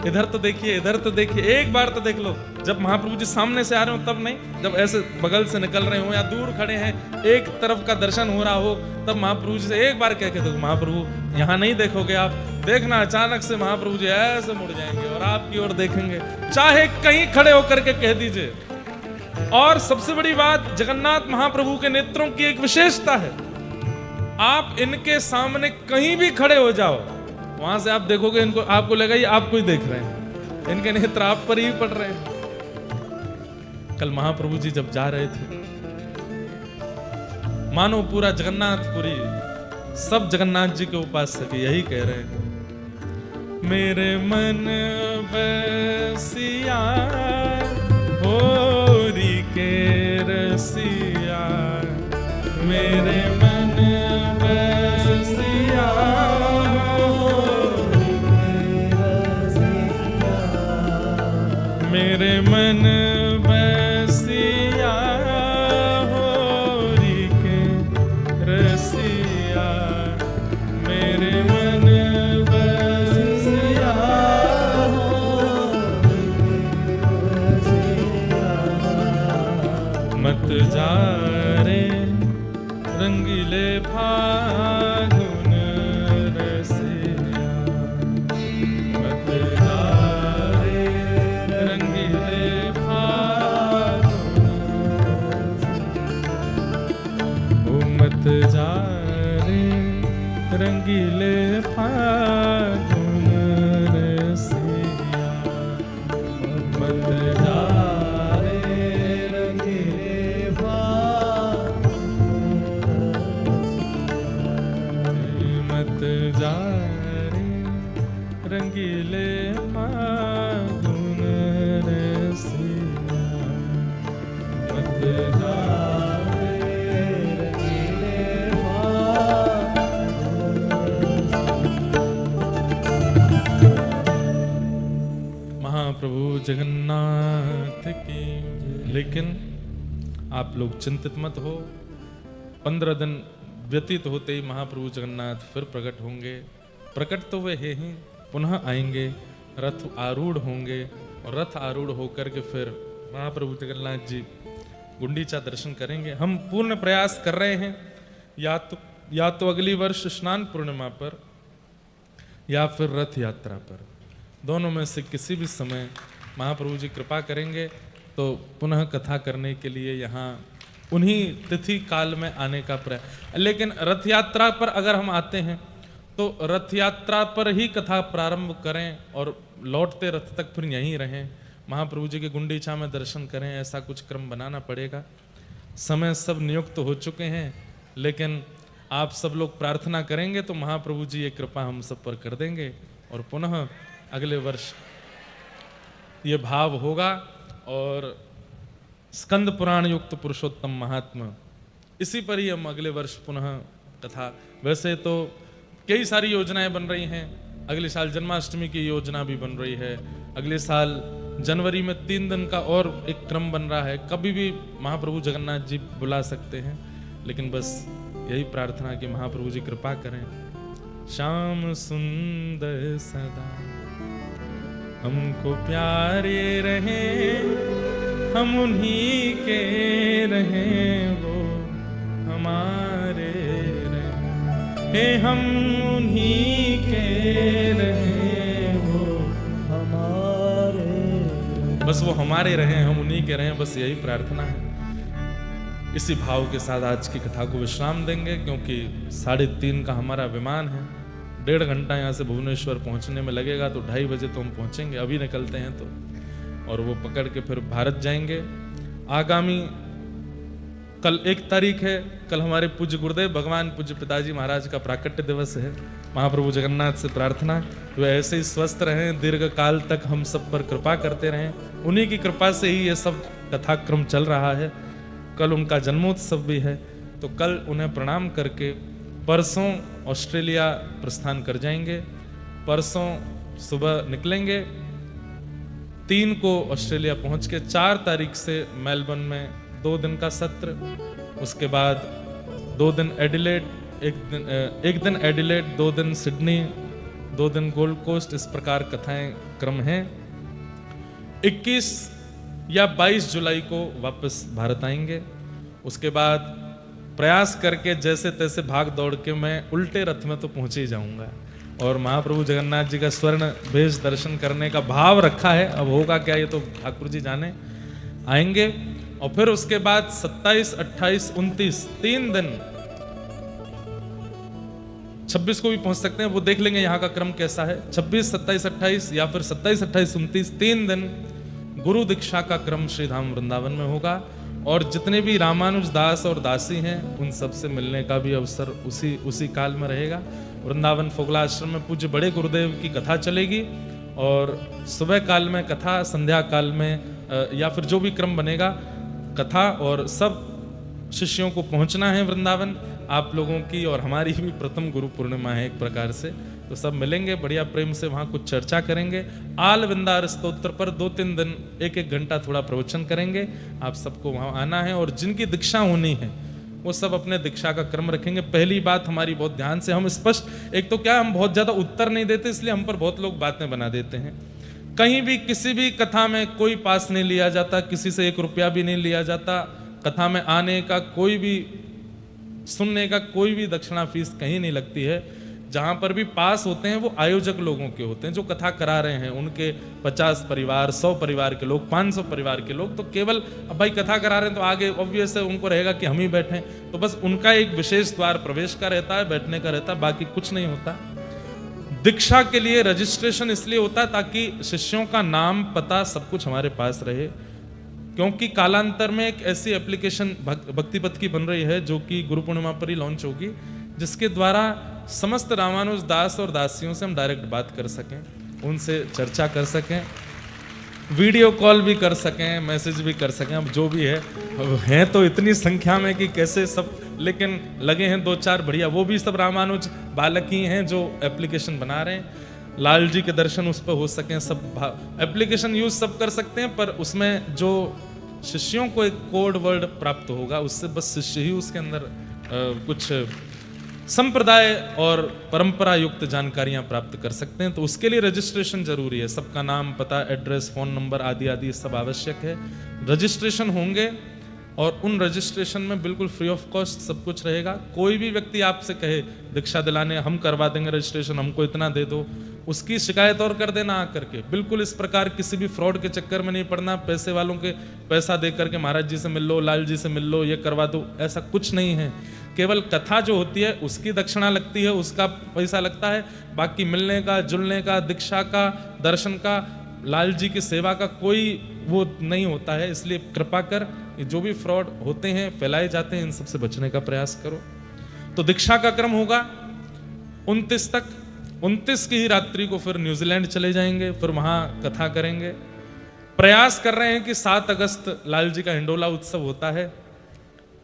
इधर तो देखिए, इधर तो देखिए, एक बार तो देख लो। जब महाप्रभु जी सामने से आ रहे हो तब नहीं, जब ऐसे बगल से निकल रहे हो या दूर खड़े हैं एक तरफ का दर्शन हो रहा हो, तब महाप्रभु जी से एक बार कह के देखो, महाप्रभु यहाँ नहीं देखोगे आप, देखना अचानक से महाप्रभु जी ऐसे मुड़ जाएंगे और आपकी ओर देखेंगे, चाहे कहीं खड़े होकर के कह दीजिए। और सबसे बड़ी बात, जगन्नाथ महाप्रभु के नेत्रों की एक विशेषता है, आप इनके सामने कहीं भी खड़े हो जाओ, वहां से आप देखोगे इनको, आपको लगेगा ये आपको ही देख रहे हैं, इनके नेत्र आप पर ही पड़ रहे हैं। कल महाप्रभु जी जब जा रहे थे, मानो पूरा जगन्नाथपुरी सब जगन्नाथ जी के उपासक यही कह रहे हैं, मेरे मन बसिया होरी के रसिया, मेरे मन बसिया मेरे मन बसिया होरी के रसिया, मेरे मन बसिया मत जा रे रंगीले फागुन रसिया, मत जा मत जा रे रंगीले फागुन रसिया, मत जा रे रंगीले फागुन रसिया, मत जा रे रंगीले फागुन रसिया, मत जा प्रभु जगन्नाथ की। लेकिन आप लोग चिंतित मत हो, 15 दिन व्यतीत होते ही महाप्रभु जगन्नाथ फिर प्रकट होंगे। प्रकट तो वे हैं ही, पुनः आएंगे, रथ आरूढ़ होंगे और रथ आरूढ़ होकर के फिर महाप्रभु जगन्नाथ जी गुंडीचा दर्शन करेंगे। हम पूर्ण प्रयास कर रहे हैं, या तो अगली वर्ष स्नान पूर्णिमा पर या फिर रथ यात्रा पर, दोनों में से किसी भी समय महाप्रभु जी कृपा करेंगे तो पुनः कथा करने के लिए यहाँ उन्हीं तिथि काल में आने का प्रयास। लेकिन रथ यात्रा पर अगर हम आते हैं तो रथ यात्रा पर ही कथा प्रारंभ करें और लौटते रथ तक फिर यहीं रहें, महाप्रभु जी के गुंडीचा में दर्शन करें, ऐसा कुछ क्रम बनाना पड़ेगा। समय सब नियुक्त हो चुके हैं, लेकिन आप सब लोग प्रार्थना करेंगे तो महाप्रभु जी ये कृपा हम सब पर कर देंगे और पुनः अगले वर्ष ये भाव होगा। और स्कंद पुराण युक्त पुरुषोत्तम महात्मा, इसी पर ही हम अगले वर्ष पुनः कथा। वैसे तो कई सारी योजनाएं बन रही हैं, अगले साल जन्माष्टमी की योजना भी बन रही है, अगले साल जनवरी में 3 दिन का और एक क्रम बन रहा है, कभी भी महाप्रभु जगन्नाथ जी बुला सकते हैं। लेकिन बस यही प्रार्थना कि महाप्रभु जी कृपा करें, श्याम सुंदर सदा हमको प्यारे रहे, हम उन्हीं के रहें, वो हमारे रहे, हम उन्हीं के रहें, वो हमारे, बस वो हमारे रहें, हम उन्हीं के रहें, बस यही प्रार्थना है। इसी भाव के साथ आज की कथा को विश्राम देंगे, क्योंकि 3:30 का हमारा विमान है। 1.5 घंटा यहाँ से भुवनेश्वर पहुँचने में लगेगा, तो 2:30 बजे तो हम पहुँचेंगे, अभी निकलते हैं तो, और वो पकड़ के फिर भारत जाएंगे। आगामी कल 1 तारीख है, कल हमारे पूज्य गुरुदेव भगवान पूज्य पिताजी महाराज का प्राकट्य दिवस है। महाप्रभु जगन्नाथ से प्रार्थना वे ऐसे ही स्वस्थ रहें, दीर्घ काल तक हम सब पर कृपा करते रहें। उन्हीं की कृपा से ही ये सब कथाक्रम चल रहा है। कल उनका जन्मोत्सव भी है, तो कल उन्हें प्रणाम करके परसों ऑस्ट्रेलिया प्रस्थान कर जाएंगे। परसों सुबह निकलेंगे, 3 को ऑस्ट्रेलिया पहुंच के 4 तारीख से मेलबर्न में 2 दिन का सत्र, उसके बाद 2 दिन एडिलेड, एक दिन एडिलेड, 2 दिन सिडनी, 2 दिन गोल्ड कोस्ट, इस प्रकार कथाएं क्रम हैं। 21 या 22 जुलाई को वापस भारत आएंगे। उसके बाद प्रयास करके जैसे तैसे भाग दौड़ के मैं उल्टे रथ में तो पहुंच ही जाऊंगा, और महाप्रभु जगन्नाथ जी का स्वर्ण भेष दर्शन करने का भाव रखा है। अब होगा क्या ये तो ठाकुर जी जाने। आएंगे और फिर उसके बाद 27, 28, 29 3 दिन, 26 को भी पहुंच सकते हैं, वो देख लेंगे यहाँ का क्रम कैसा है। 26, 27, 28 या फिर 27, 28, 29 3 दिन गुरु दीक्षा का क्रम श्रीधाम वृंदावन में होगा, और जितने भी रामानुज दास और दासी हैं उन सब से मिलने का भी अवसर उसी काल में रहेगा। वृंदावन फोगला आश्रम में पूज्य बड़े गुरुदेव की कथा चलेगी, और सुबह काल में कथा, संध्या काल में या फिर जो भी क्रम बनेगा कथा, और सब शिष्यों को पहुंचना है वृंदावन। आप लोगों की और हमारी भी प्रथम गुरु पूर्णिमा है एक प्रकार से, तो सब मिलेंगे, बढ़िया प्रेम से वहाँ कुछ चर्चा करेंगे। आल विंदार स्तोत्र पर 2-3 दिन 1-1 घंटा थोड़ा प्रवचन करेंगे। आप सबको वहाँ आना है, और जिनकी दीक्षा होनी है वो सब अपने दीक्षा का क्रम रखेंगे। पहली बात हमारी बहुत ध्यान से हम स्पष्ट, एक तो क्या हम बहुत ज़्यादा उत्तर नहीं देते, इसलिए हम पर बहुत लोग बातें बना देते हैं। कहीं भी किसी भी कथा में कोई पास नहीं लिया जाता, किसी से 1 रुपया भी नहीं लिया जाता। कथा में आने का कोई भी, सुनने का कोई भी दक्षिणा फीस कहीं नहीं लगती है। जहाँ पर भी पास होते हैं वो आयोजक लोगों के होते हैं, जो कथा करा रहे हैं उनके 50 परिवार, 100 परिवार के लोग, 500 परिवार के लोग। तो केवल अब भाई कथा करा रहे हैं तो आगे ऑब्वियस है उनको रहेगा कि हम ही बैठें, तो बस उनका एक विशेष द्वार प्रवेश का रहता है, बैठने का रहता है, बाकी कुछ नहीं होता। दीक्षा के लिए रजिस्ट्रेशन इसलिए होता है ताकि शिष्यों का नाम पता सब कुछ हमारे पास रहे, क्योंकि कालांतर में एक ऐसी एप्लीकेशन भक्तिपथ की बन रही है जो कि गुरु पूर्णिमा पर ही लॉन्च होगी, जिसके द्वारा समस्त रामानुज दास और दासियों से हम डायरेक्ट बात कर सकें, उनसे चर्चा कर सकें, वीडियो कॉल भी कर सकें, मैसेज भी कर सकें। अब जो भी है तो इतनी संख्या में कि कैसे सब, लेकिन लगे हैं 2-4 बढ़िया, वो भी सब रामानुज बालक ही हैं जो एप्लीकेशन बना रहे हैं। लाल जी के दर्शन उस पर हो सकें, सब एप्लीकेशन यूज सब कर सकते हैं, पर उसमें जो शिष्यों को एक कोड वर्ड प्राप्त होगा, उससे बस शिष्य ही उसके अंदर कुछ संप्रदाय और परंपरा युक्त जानकारियां प्राप्त कर सकते हैं। तो उसके लिए रजिस्ट्रेशन जरूरी है, सबका नाम, पता, एड्रेस, फोन नंबर आदि आदि सब आवश्यक है। रजिस्ट्रेशन होंगे, और उन रजिस्ट्रेशन में बिल्कुल फ्री ऑफ कॉस्ट सब कुछ रहेगा। कोई भी व्यक्ति आपसे कहे दीक्षा दिलाने हम करवा देंगे रजिस्ट्रेशन, हमको इतना दे दो, उसकी शिकायत और कर देना आकर के। बिल्कुल इस प्रकार किसी भी फ्रॉड के चक्कर में नहीं पड़ना, पैसे वालों के पैसा दे करके महाराज जी से मिल लो, लाल जी से मिल लो, ये करवा दो, ऐसा कुछ नहीं है। केवल कथा जो होती है उसकी दक्षिणा लगती है, उसका पैसा लगता है, बाकी मिलने का, जुलने का, दीक्षा का, दर्शन का, लाल जी की सेवा का कोई वो नहीं होता है। इसलिए कृपा कर जो भी फ्रॉड होते हैं, फैलाए जाते हैं, इन सब से बचने का प्रयास करो। तो दीक्षा का क्रम होगा 29 तक। 29 की ही रात्रि को फिर न्यूजीलैंड चले जाएंगे, फिर वहां कथा करेंगे। प्रयास कर रहे हैं कि 7 अगस्त लाल जी का हिंडोला उत्सव होता है,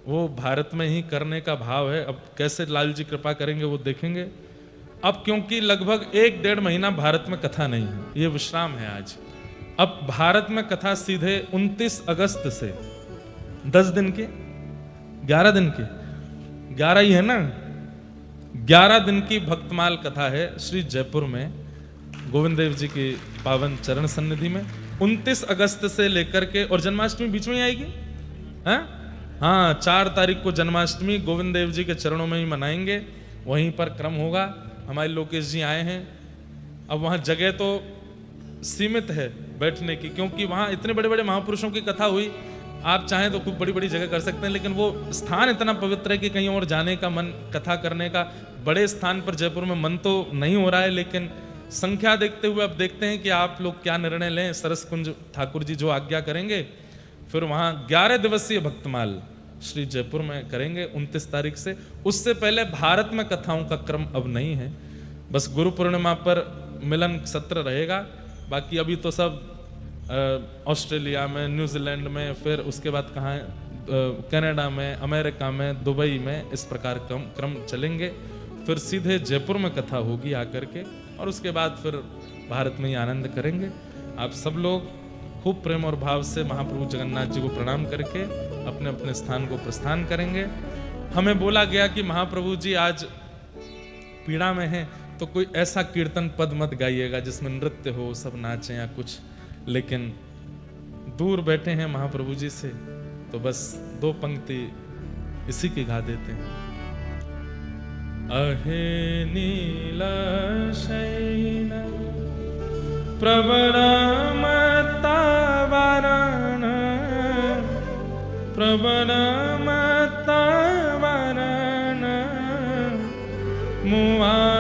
वो भारत में ही करने का भाव है। अब कैसे लाल जी कृपा करेंगे वो देखेंगे। अब क्योंकि लगभग 1-1.5 महीना भारत में कथा नहीं है, ये विश्राम है आज। अब भारत में कथा सीधे 29 अगस्त से 10 दिन की, 11 दिन की, 11 ही है ना, 11 दिन की भक्तमाल कथा है श्री जयपुर में गोविंद देव जी की पावन चरण सन्निधि में। 29 अगस्त से लेकर के, और जन्माष्टमी बीच में ही आएगी, हाँ 4 तारीख को जन्माष्टमी गोविंद देव जी के चरणों में ही मनाएंगे, वहीं पर क्रम होगा। हमारे लोकेश जी आए हैं। अब वहाँ जगह तो सीमित है बैठने की, क्योंकि वहाँ इतने बड़े बड़े महापुरुषों की कथा हुई। आप चाहें तो खूब बड़ी बड़ी जगह कर सकते हैं, लेकिन वो स्थान इतना पवित्र है कि कहीं और जाने का मन, कथा करने का, बड़े स्थान पर जयपुर में मन तो नहीं हो रहा है, लेकिन संख्या देखते हुए अब देखते हैं कि आप लोग क्या निर्णय लें। सरसकुंज ठाकुर जी जो आज्ञा करेंगे, फिर वहाँ 11 दिवसीय भक्तमाल श्री जयपुर में करेंगे 29 तारीख से। उससे पहले भारत में कथाओं का क्रम अब नहीं है, बस गुरु पूर्णिमा पर मिलन सत्र रहेगा। बाकी अभी तो सब ऑस्ट्रेलिया में, न्यूजीलैंड में, फिर उसके बाद कहाँ है, कनाडा में, अमेरिका में, दुबई में, इस प्रकार क्रम चलेंगे। फिर सीधे जयपुर में कथा होगी आकर के, और उसके बाद फिर भारत में ही आनंद करेंगे। आप सब लोग खूब प्रेम और भाव से महाप्रभु जगन्नाथ जी को प्रणाम करके अपने अपने स्थान को प्रस्थान करेंगे। हमें बोला गया कि महाप्रभु जी आज पीड़ा में हैं, तो कोई ऐसा कीर्तन पद मत गाइएगा जिसमें नृत्य हो, सब नाचें या कुछ, लेकिन दूर बैठे हैं महाप्रभु जी से, तो बस 2 पंक्ति इसी की गा देते हैं। अहे नील शयन प्रवरमतावरण, प्रवरमतावरण, मुआ